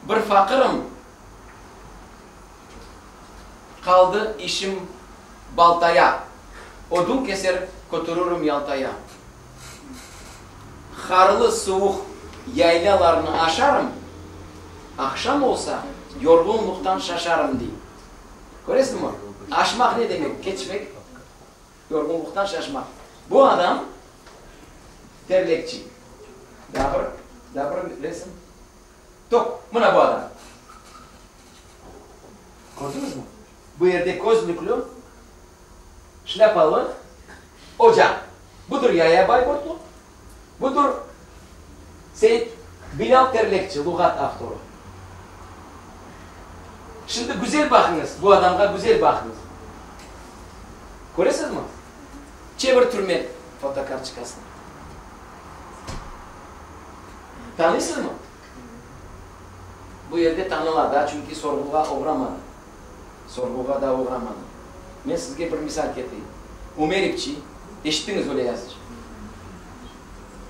Bir fakirim kaldı işim baltaya. Odun keser götürürüm Yalta'ya. Karlı soğuk yaylalarını aşarım. Akşam olsa yorgunluktan şaşarım diye. Görüyorsun mu? Aşmak ne demek? Geçmek, yorgunluktan şaşmak. Bu adam terlikçi. Daha bir resim. Tok, buna bu adam. Gördünüz mü? Bu yerde gözlüklü, şlapalı, ocak. Budur Yaya Bayburtlu. Budur Seyit Bilal Terlikçi, lügat aktörü. Şimdi güzel bakınız, bu adamga güzel bakınız. Görüyorsunuz mu? Çevir türme fotokartçıkasını. Tanıyorsunuz mu? Bu yerde tanımadı çünkü sorguğa uğramadı. Sorguğa da uğramadı. Ben sizge bir misal getireyim. Umerikçi, eşittiniz öyle yazıcı.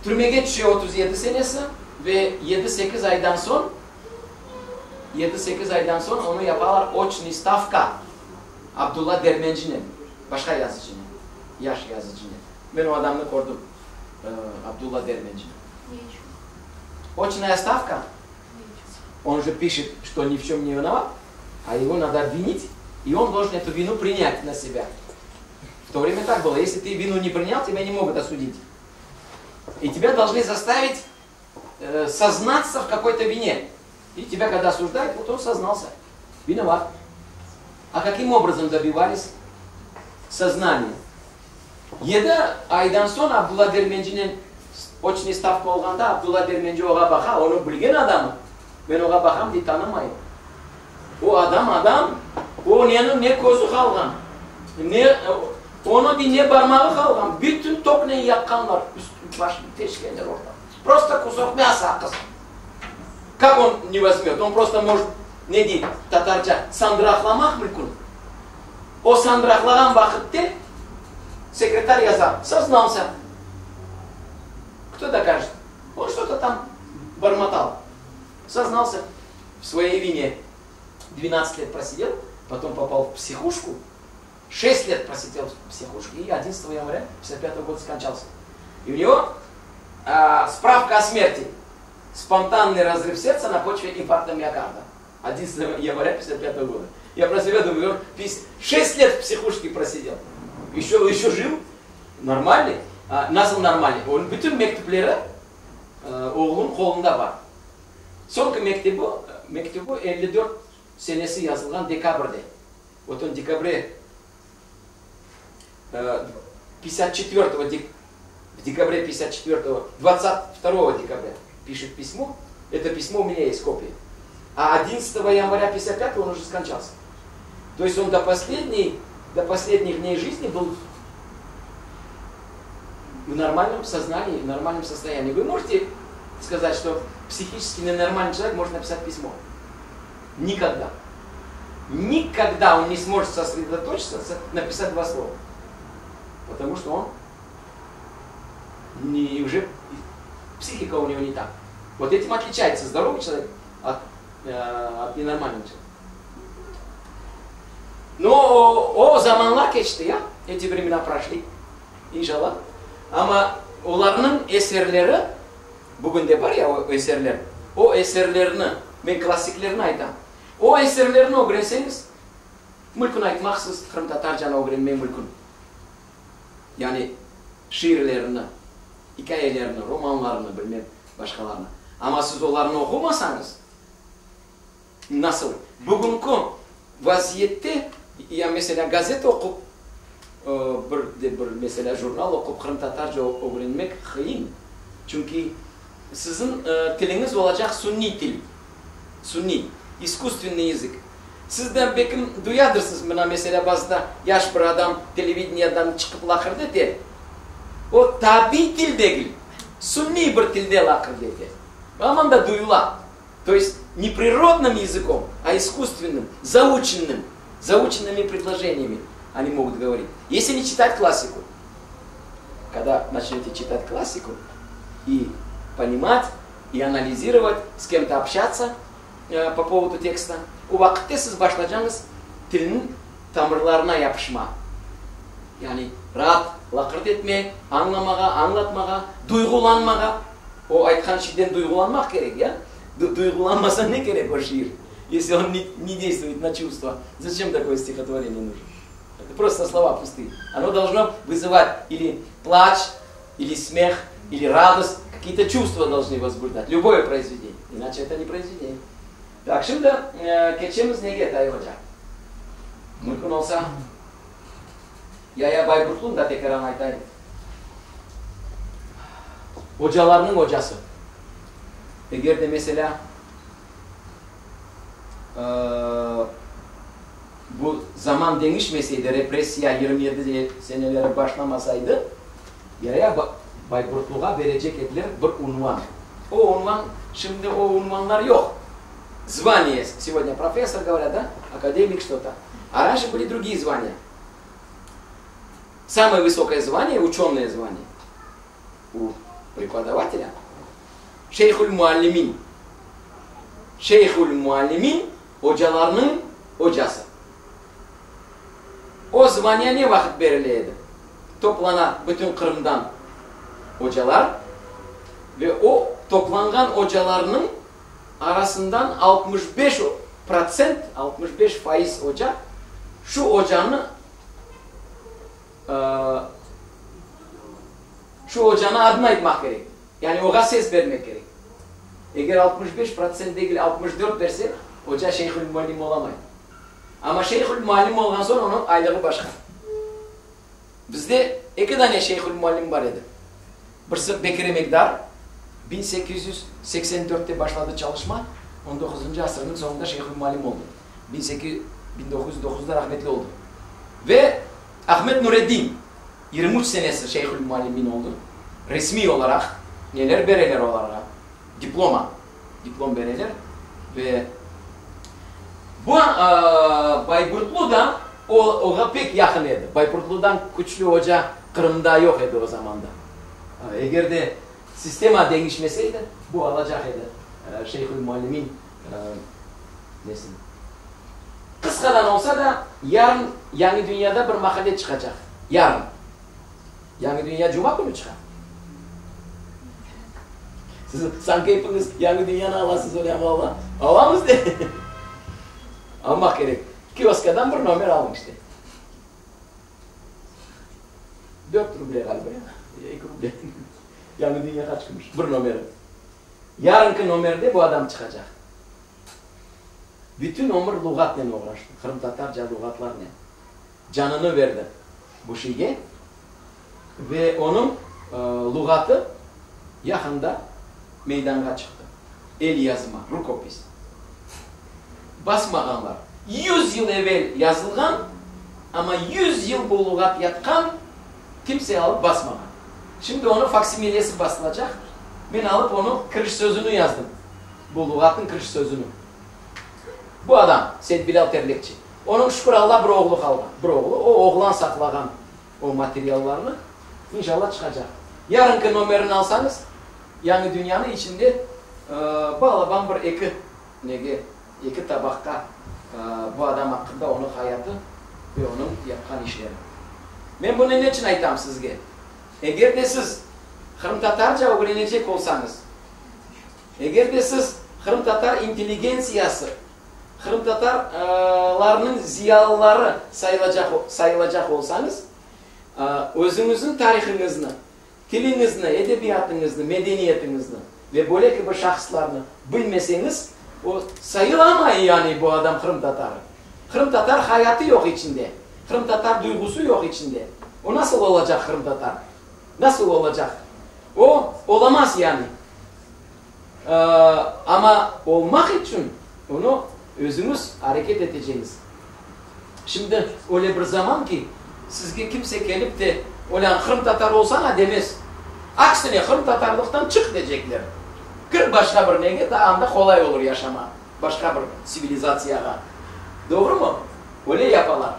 Türmeye düşüyor 37 senesi ve 7-8 aydan son onu yaparlar Oçni Stavka. Abdullah Dermenci'nin, başka yazıcının, yaş yazıcının. Ben o adamını gördüm. Abdullah Dermenci'nin. Очная ставка. Он же пишет, что ни в чем не виноват, а его надо обвинить, и он должен эту вину принять на себя. В то время так было. Если ты вину не принял, тебя не могут осудить. И тебя должны заставить сознаться в какой-то вине. И тебя когда осуждают, вот он сознался. Виноват. А каким образом добивались сознания? 7 aydan sonra Abdullah Dermenci'nin Oçni stavka olganda Abdullah Dermenci oğa baka, onu bilgen adamı. Ben oğa bakam diye tanımayım. O adam, o ne gözü kalgan, onu ne parmağı kalgan, bütün tok ne yakkanlar, üstü başı teşkeler orada. Просто кусок мяса, кыз. Как он не возьмет? Он просто может, ne deyip Tatarca, sandıraklamak mümkün. O sandıraklagan vakitte sekreter yazar, сознался. Кто докажет? Он что-то там бормотал. Сознался в своей вине. 12 лет просидел, потом попал в психушку. 6 лет просидел в психушке и 11 января 1955 года скончался. И у него справка о смерти. Спонтанный разрыв сердца на почве инфаркта миокарда. 11 января 1955 года. Я про себя думаю, он 6 лет в психушке просидел. Еще жил. Нормальный. Nasıl нормальный? Onun bütün mektupları oğlun kolunda var. Son mektubu 54 senesi yazılan dekabrde. Вот он в декабре 22 декабря пишет письмо. Это письмо у меня есть копия. А 11 января 1955 он уже скончался. То есть он до последних дней жизни был в нормальном сознании, в нормальном состоянии. Вы можете сказать, что психически ненормальный человек может написать письмо? Никогда. Никогда он не сможет сосредоточиться, написать 2 слова. Потому что он уже психика у него не так. Вот этим отличается здоровый человек от ненормального человека. Но o zamanlar geçti ya. Эти времена прошли. İnşallah. Ama onların eserleri bugün de var ya o eserler. O eserlerini, ben klasiklerini aytam. O eserlerini öğrenseniz mülkün aytmaksız Kırım Tatarcan'a öğrenmeyi mülkün. Yani şiirlerini, hikayelerini, romanlarını bilmem başkalarını. Ama siz onlarını okumasanız nasıl? Bugünkü vaziyette ya mesela gazete okup bir mesela jurnal okup Kırım Tatarca öğrenmek kıyın. Çünkü sizin diliniz olacak sunni dil. Sunni, искусственный языk. Sizden belki duyadırsınız mesela bazı yaş bir adam televizyondan çıkıp lakırdı der. O tabi dil değil. Sunni bir dilde lakırdı der. Ama da duyula. То есть не природным языком, а искусственным, заученными предложениями они могут говорить. Если не читать классику, когда начнете читать классику и понимать, и анализировать, с кем-то общаться по поводу текста, o vakitte siz başlayacağınız dilin tamırlarına yapışma. Yani rahat lakırt etmeye, anlamağa, anlatmağa, duygulanmağa. O aytkan şeyden duygulanmak gerek ya. Duygulanmasa не gerek o şiir? Если он не действует на чувства, зачем такое стихотворение нужно? Это просто слова пустые. Оно должно вызывать или плач, или смех, или радость. Какие-то чувства должны возбуждать. Любое произведение. Иначе это не произведение. Так, şimdi geçemiz neye Tayyip Hoca? Mümkün olsa Yaya Bayburtlu'nun da tekrar anlatayım. Hocalarının hocası. Eğer de mesela bu zaman değişmeseydi, represiya 27 senelere başlamasaydı, Yaya Bayburtlu'ya verecek edilir bir unvan. O unvan, şimdi o unvanlar yok. Звание. Сегодня профессор, говорят, да? Академик что-то. А раньше были другие звания. Самое высокое звание, ученое звание у преподавателя. Şeyhül Muallimin. Şeyhül Muallimin hocalarının hocası. O звание ne vakit verileydi? Toplanan bütün Kırım'dan hocalar ve o toplangan hocalarının arasından 65% hoca şu hocanın adını aytmak gerek. Yani oğa ses vermek gerek. Eğer 65% değil 64 verse hoca Şeyhül Muallim olamaydı. Ama Şeyhül Muallim olgan sonra onun aylığı başka. Bizde 2 tane Şeyhül Muallim var idi. Birisi Bekir Emekdar 1884'te başladı çalışma. 19. asrının sonunda Şeyhül Muallim oldu. 1909'da rahmetli oldu. Ve Ahmet Nureddin 23 senesi Şeyhül Muallimin oldu. Resmi olarak neler bereler olarak diplom bereler ve bu Bayburtlu da oğa pek yakın idi. Bayburtlu'dan güçlü hoca Kırım'da yok idi o zamanda. Eğer de sistema değişmeseydi Bu alacak edi. Şeyhül Muallimin nesin? Kıskadan olsa da yarın Yeni Dünya'da bir makale çıkacak. Yarın. Yeni Dünya Cuma günü çıkar. Siz sanki hepiniz Yeni Dünya'nı alasınız oraya valla. Alamız de. Almak gerek. Kioskadan bir numara almıştı. 4 ruble galiba ya. 2 ruble. Yeni Dünya kaç gümüş? Bir numara. Yarınki numerde bu adam çıkacak. Bütün ömür lügatla uğraştı. Kırım Tatarca lügatlar ne? Canını verdi bu şeye. Ve onun lügatı yakında meydana çıktı. El yazma, rukopis. Basmaganlar. 100 yıl evvel yazılgan ama 100 yıl bu lügat yatkan kimse alıp basmagan. Şimdi onu faksimilesi basılacak. Ben alıp onu kırış sözünü yazdım. Bu lügatın kırış sözünü. Bu adam Seyit Bilal Terlikçi. Onun şükür Allah bir oğlu kaldı. Bir oğlu. O oğlan saklagan o materyallarını inşallah çıkacak. Yarınki numerini alsanız Yeni Dünya'nın içinde bağlaban bir iki tabakta bu adam hakkında onun hayatı ve onun yapkan işleri. Ben bunu ne için aytam sizge? Eğer de siz Kırım Tatarca öğrenecek olsanız, eğer de siz Kırım Tatar intelligensiyası, Kırım Tatarlarının ziyalıları sayılacak olsanız, özünüzün tarihinizni, dilinizni, edebiyatınızı, medeniyetinizni ve böyle gibi şahıslarını bilmeseniz, o sayılamayın yani bu adam Kırım Tatarı. Kırım Tatar hayatı yok içinde. Kırım Tatar duygusu yok içinde. O nasıl olacak Kırım Tatar? Nasıl olacak? O olamaz yani. Ama olmak için onu özünüz hareket edeceğiniz. Şimdi öyle bir zaman ki sizge kimse gelip de olan Kırım Tatar olsana demez. Aksine Kırım Tatarlıktan çık diyecekler. Kır başka bir neye daha anda kolay olur yaşama. Başka bir sivilizasyaya. Doğru mu? Öyle yaparlar.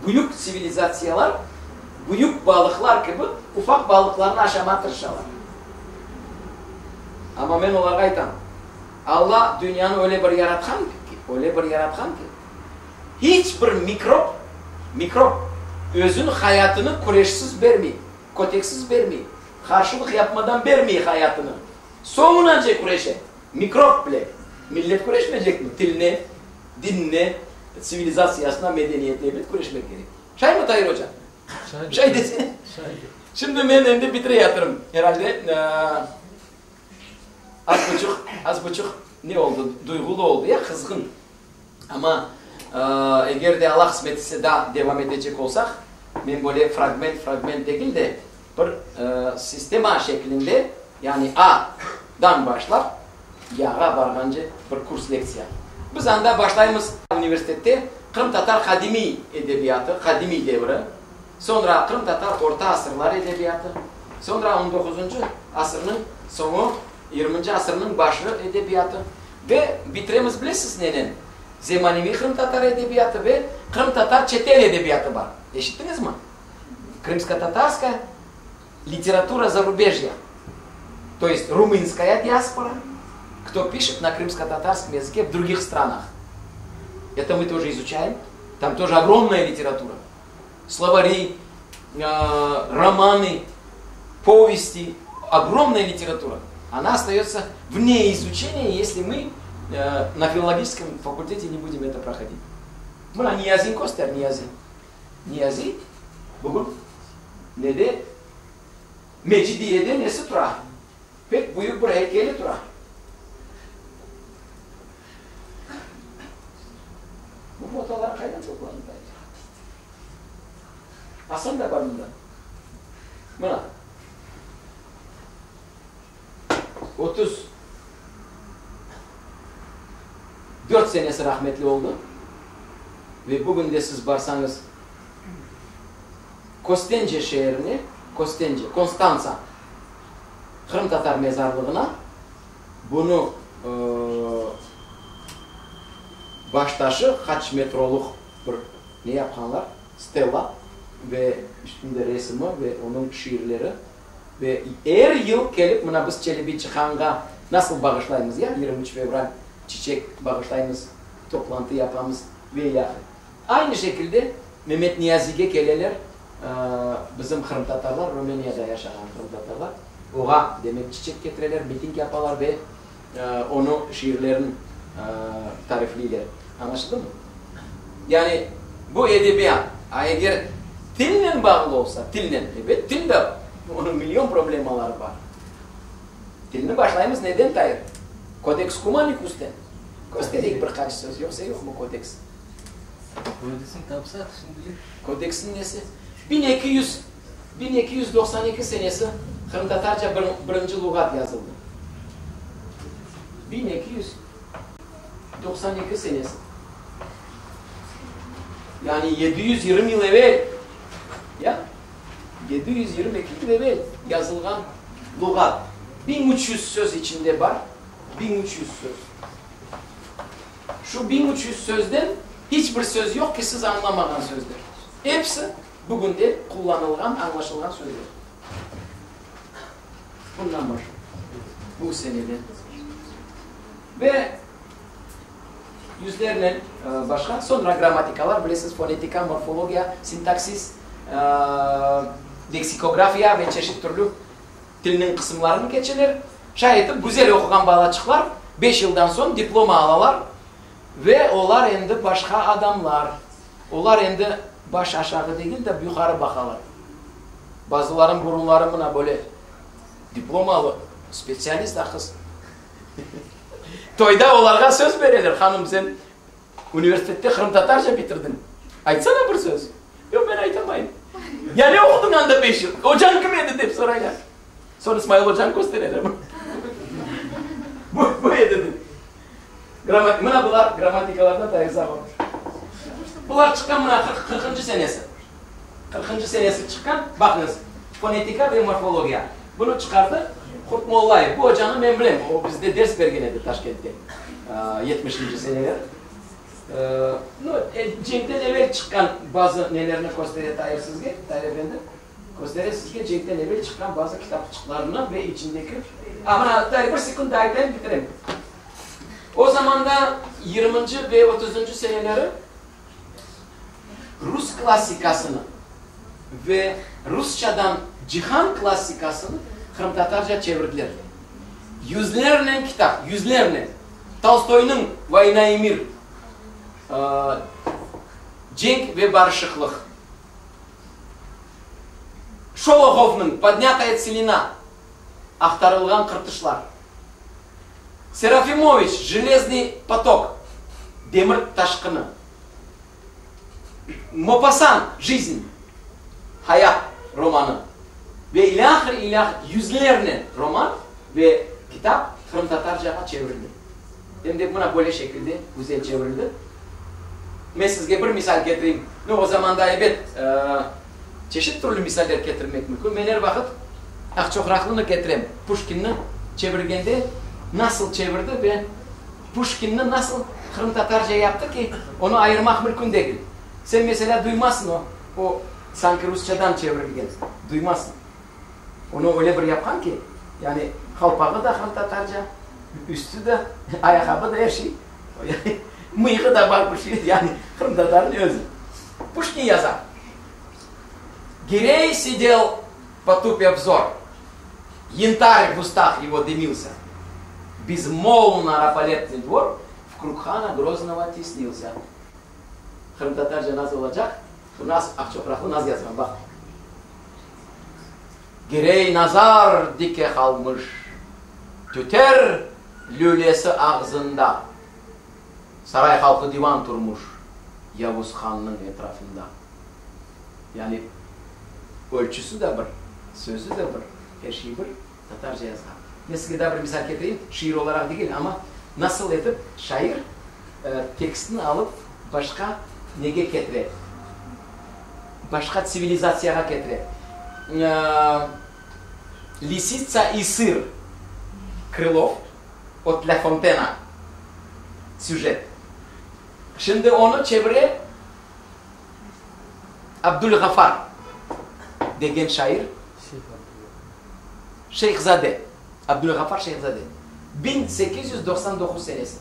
Büyük sivilizasyonlar, büyük balıklar gibi ufak balıklarını aşamaya tırışırlar. Ama ben olarak aytam. Allah dünyanı öyle bir yaratkan ki, hiçbir mikrop özün hayatını kureşsiz vermiyor, koteksiz vermiyor, karşılık yapmadan vermiyor hayatını. Sonunca kureşe, mikrop bile. Millet kureşmeyecek mi? Diline, dinine, sivilizasyasına, medeniyetine bile kureşmek gerek. Çay mı Tahir Hocam? Çay desene. Şimdi ben de bitire yatırım. Herhalde az buçuk ne oldu? Duygulu oldu ya, kızgın. Ama eğer de Allah kısmet ise daha devam edecek olsak, ben böyle fragment değil de bir sistema şeklinde, yani A'dan başlar, Y'ga varganca bir kurs leksiya. Biz anda başlayımız üniversitede Kırım Tatar Kadimi Edebiyatı, Kadimi devri, sonra Kırım Tatar Orta Asırlar Edebiyatı, sonra 19. asırın sonu, 20. asırın başı edebiyatı ve bitiremiz bilesiniz neden? Zemanivi Kırım Tatar Edebiyatı ve Kırım Tatar Çetel Edebiyatı var. Eşittiniz mi? Крымско-татарская литература зарубежья, то есть румынская диаспора, кто пишет на крымско-татарском языке в других странах. Это мы тоже изучаем. Там тоже огромная литература. Словари, романы, повести. Огромная литература. Она остается вне изучения, если мы на филологическом факультете не будем это проходить. Мы Niyazi Koster, Niyazi bugün ne de Mecidiye'de nesi tura? Pek büyük bir heykeli tura. Bu fotoğraflar kaydan toplandı. Asıl da var bunda. Buna. 34 senesi rahmetli oldu. Ve bugün de siz varsanız Kostence şehrini, Konstanza, Kırım Tatar mezarlığına bunu baştaşı kaç metroluk bir ne yapanlar? Stella ve üstünde resmi ve onun şiirleri ve her yıl gelip buna biz Çelebi Çıkan'a Nasıl bağışlayımız ya? 23 Fevral çiçek bağışlayımız, toplantı yapamız veya aynı şekilde Mehmet Niyazi'ye geleler bizim Kırım Tatarlar, Romanya'da yaşayan Kırım Tatarlar oğa demek çiçek getirirler, miting yaparlar ve onu şiirlerin tarifliler. Anlaşıldı mı? Yani bu edebiyat eğer dille bağlı olsa, dille, evet dille onun milyon problemleri var. Dilini başlayımız neden tayır? Kodeks Kumanicus'ten. Göstereyim birkaç söz yoksa yok mu kodeks?
Kodeksin tapsak şimdi.
Kodeksin nesi? 1292 senesi Kırım Tatarca birinci lügat yazıldı. 1292 senesi. Yani 720 yıl evvel, ya 722 yıl evvel yazılgan lügat. 1300 söz içinde var. 1300 söz. Şu 1300 sözden hiçbir söz yok ki siz anlamadan sözler. Hepsi bugün de kullanılgan, anlaşılgan sözler. Bundan başlıyor. Bu senede. Ve yüzlerle başka sonra gramatikalar, bilirsiniz fonetika, morfologiya, sintaksis, leksikografya ve çeşit türlü dilinin kısımlarını geçilir. Şayet güzel okuyan balaçıklar 5 yıldan sonra diploma alalar ve onlar endi başka adamlar. Onlar endi baş aşağı değil de yukarı bakalar. Bazıların burunları buna böyle diplomalı, spesyalist kız. Toyda onlara söz verirler. Hanım sen üniversitede Kırım Tatarca bitirdin. Aytsana bir söz. Yok ben aytamayım. Ya ne okudun anda 5 yıl? Hocan kim edi deyip soraylar. Sonra İsmail Hocam gösterelim. bu edin. Buna bunlar gramatikalardan da hesap olmuş. Bunlar çıkan buna 40. senesi. 40. senesi çıkan, bakınız, fonetika ve morfologiya. Bunu çıkardı Kurt Mollayev. Bu hocanın memlem. O bizde ders vergenedi Taşkent'te. 70. seneler. Cenk'ten evvel çıkan bazı nelerini göstereye Tahir sizge, Tahir Efendi. Göstereye sizge Cenk'ten evvel çıkan bazı kitapçıklarını ve içindeki... Ama Tahir bir sekund ayetlerini bitireyim. O zaman da 20. ve 30. seneleri Rus klasikasını ve Rusçadan Cihan klasikasını Kırım Tatarca çevirdiler. Yüzlerle kitap, yüzlerle. Tolstoy'un Vayna i Mir, Cenk ve Barışıklık, Şolohov'un Поднятая целина, aktarılgan kırtışlar, Serafimoviç, Железный поток, Demir taşkını, Maupassant, Жизнь, Hayat romanı ve ilah yüzlerine roman ve kitap Kırım Tatarca'ya çevrildi. Hem de buna böyle şekilde güzel çevrildi. Ben size bir misal getireyim. O zaman da evet çeşit türlü misaller getirmek mümkün. Ben her vakit Akçokraklını getireyim. Pushkin'ni çevirgende nasıl çevirdi ve Pushkin'ni nasıl Kırım Tatarca yaptı ki onu ayırmak mümkün değil. Sen mesela duymazsın o sanki Rusçadan çevrilgen. Duymazsın. Onu öyle bir yapan ki yani kalpağı da Kırım Tatarca, üstü de, ayakkabı da her şey. Mıyığı da var bir şey yani Kırım Tatar'ın özü. Pushkin yazar. Гирей сидел, потупя взор. Янтарь в устах его дымился. Безмолвно рапалетный двор вкруг хана Грозного теснился. Kırım Tatarca nasıl olacak? Bu nasıl Akçokraklı nasıl yazmam bak. Girey nazar dike kalmış. Tüter lülesi ağzında. Saray halkı divan durmuş. Yavuz Han'ın etrafında. Yani ölçüsü de bir, sözü de bir, her şey bir, Tatarca yazgan. Mesela bir misal getireyim, şiir olarak değil ama nasıl edip şair tekstini alıp başka nege getirir, başka sivilizasyona getirir. Lisica и сыр, Krylov, от La Fontaine, süjet. Şimdi onu çevire Abdülgafar degen şair, Şeyhzade, Abdülgafar Şeyhzade. 1899 senesi.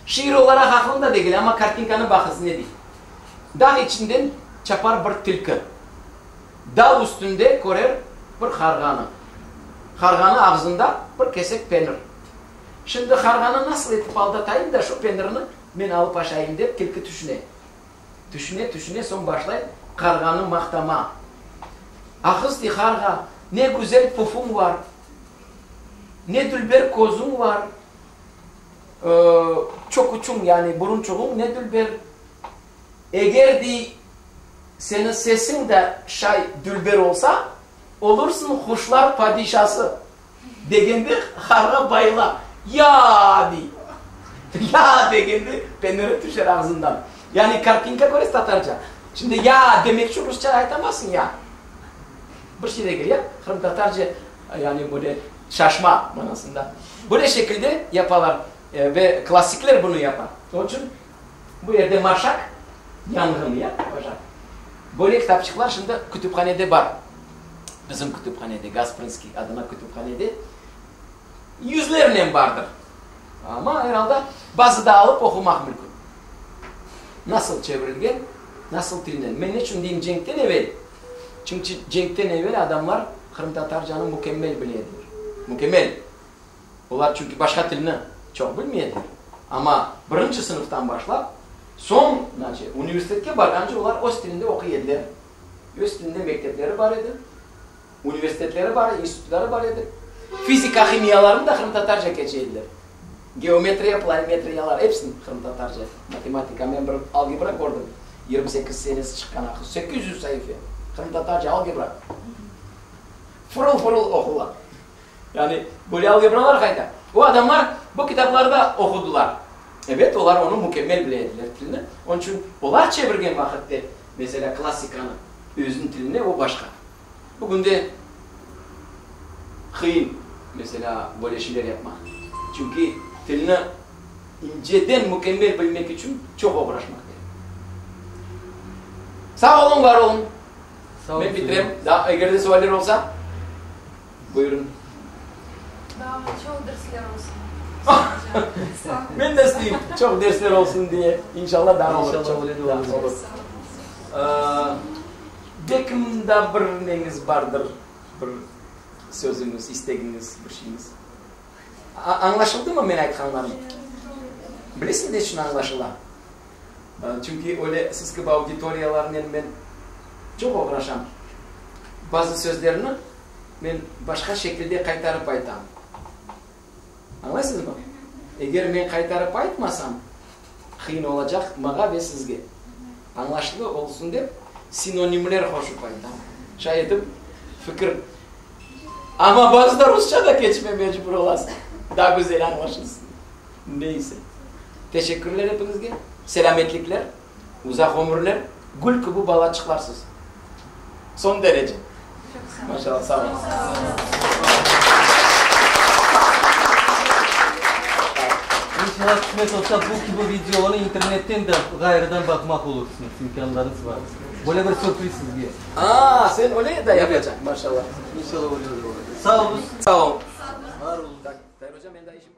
Şiir olarak aklımda değil ama kartinkanın bakısı ne değil. Dağ içinden çapar bir tilki. Dağ üstünde korer bir karganı. Karganı ağzında bir kesek peynir. Şimdi karganı nasıl etip aldatayım da şu peynirini ben alıp aşağıyım deyip tilki düşüne son başlayıp karganı maktama. Akızdı karga, ne güzel pufum var, ne dülber kozum var, çok uçum yani burun çoğum ne dülber. Eğer di senin sesin de dülber olsa olursun kuşlar padişası. Degende karga bayla. Ya di. Ya degende peyniri düşer ağzından. Yani kartinka koris Tatarca. Şimdi ya demek şu Rusça aytamazsın ya. Bir şey de geliyor. Kırım Tatarca yani böyle şaşma manasında. Böyle şekilde yaparlar. Ve klasikler bunu yapar. Onun için bu yerde marşak yangın ya. Böyle kitapçıklar şimdi kütüphanede var. Bizim kütüphanede, Gasprinski adına kütüphanede yüzlerine vardır. Ama herhalde bazı da alıp okumak mümkün. Nasıl çevrilgen, nasıl tilinden. Ben ne için diyeyim Cenk'ten evvel. Çünkü Cenk'ten evvel adamlar Kırım Tatarcanı mükemmel biliyorlar. Mükemmel. Onlar çünkü başka dilini çok bilmiyorlar. Ama birinci sınıftan başlayıp son üniversiteye varınca onlar o stilinde okuyorlar. O stilinde mektepleri var idi. Üniversiteleri var, enstitüleri var idi. Fizika, kimyalarını da Kırım Tatarca geçirdiler. Geometriya, planimetriyalar hepsini Kırım Tatarca. Matematika, ben bir algebra gördüm. 28 senesi çıkan akıl. 800 sayfa. Kırım Tatarca algebra. Fırıl okular. Yani böyle algebralar kayda. O adamlar bu kitaplarda okudular. Evet, onlar onu mükemmel bilediler dilini. Onun için onlar çevirgen vakitte mesela klasikanı özün diline o başka. Bugün de kıyın mesela böyle şeyler yapmak. Çünkü dilini inceden mükemmel bilmek için çok uğraşmak gerek. Sağ olun, var olun.
Sağ olun.
Ben bitireyim. Daha eğer de sorular olsa buyurun.
Daha çok dersler olsun.
Ben de isteyeyim çok dersler olsun diye. İnşallah daha olur.
İnşallah öyle de olur.
Bekimde bir neyiniz vardır, bir sözünüz, isteğiniz, bir şeyiniz. Anlaşıldı mı ben aytkanlarım? Bilirsin de şunu anlaşılan. Çünkü öyle siz gibi auditoriyalarla ben çok uğraşam. Bazı sözlerini ben başka şekilde kaytarıp aytam. Anlarsınız mı? Eğer ben kaytarıp aytmasam, kıyın olacak bana ve sizge. Anlaşılı olsun deyip sinonimler hoşup aytam. Şayet fikir. Ama bazı da Rusça da geçme mecbur olasın. Daha güzel anlaşılsın. Neyse. Teşekkürler hepinizge. Selametlikler, uzak ömürler, gül gibi bala çıkarsınız. Son derece. Maşallah, sağ olun.
İnşallah kısmet olsa bu gibi videoları internetten de gayrıdan bakmak olursunuz. İmkanlarınız var. Böyle bir sürpriz sizge.
Sen öyle de yapacaksın maşallah.
İnşallah oluyor. Sağ olun.
Sağ ol.
Var olun.
Tayyip hocam ben de işim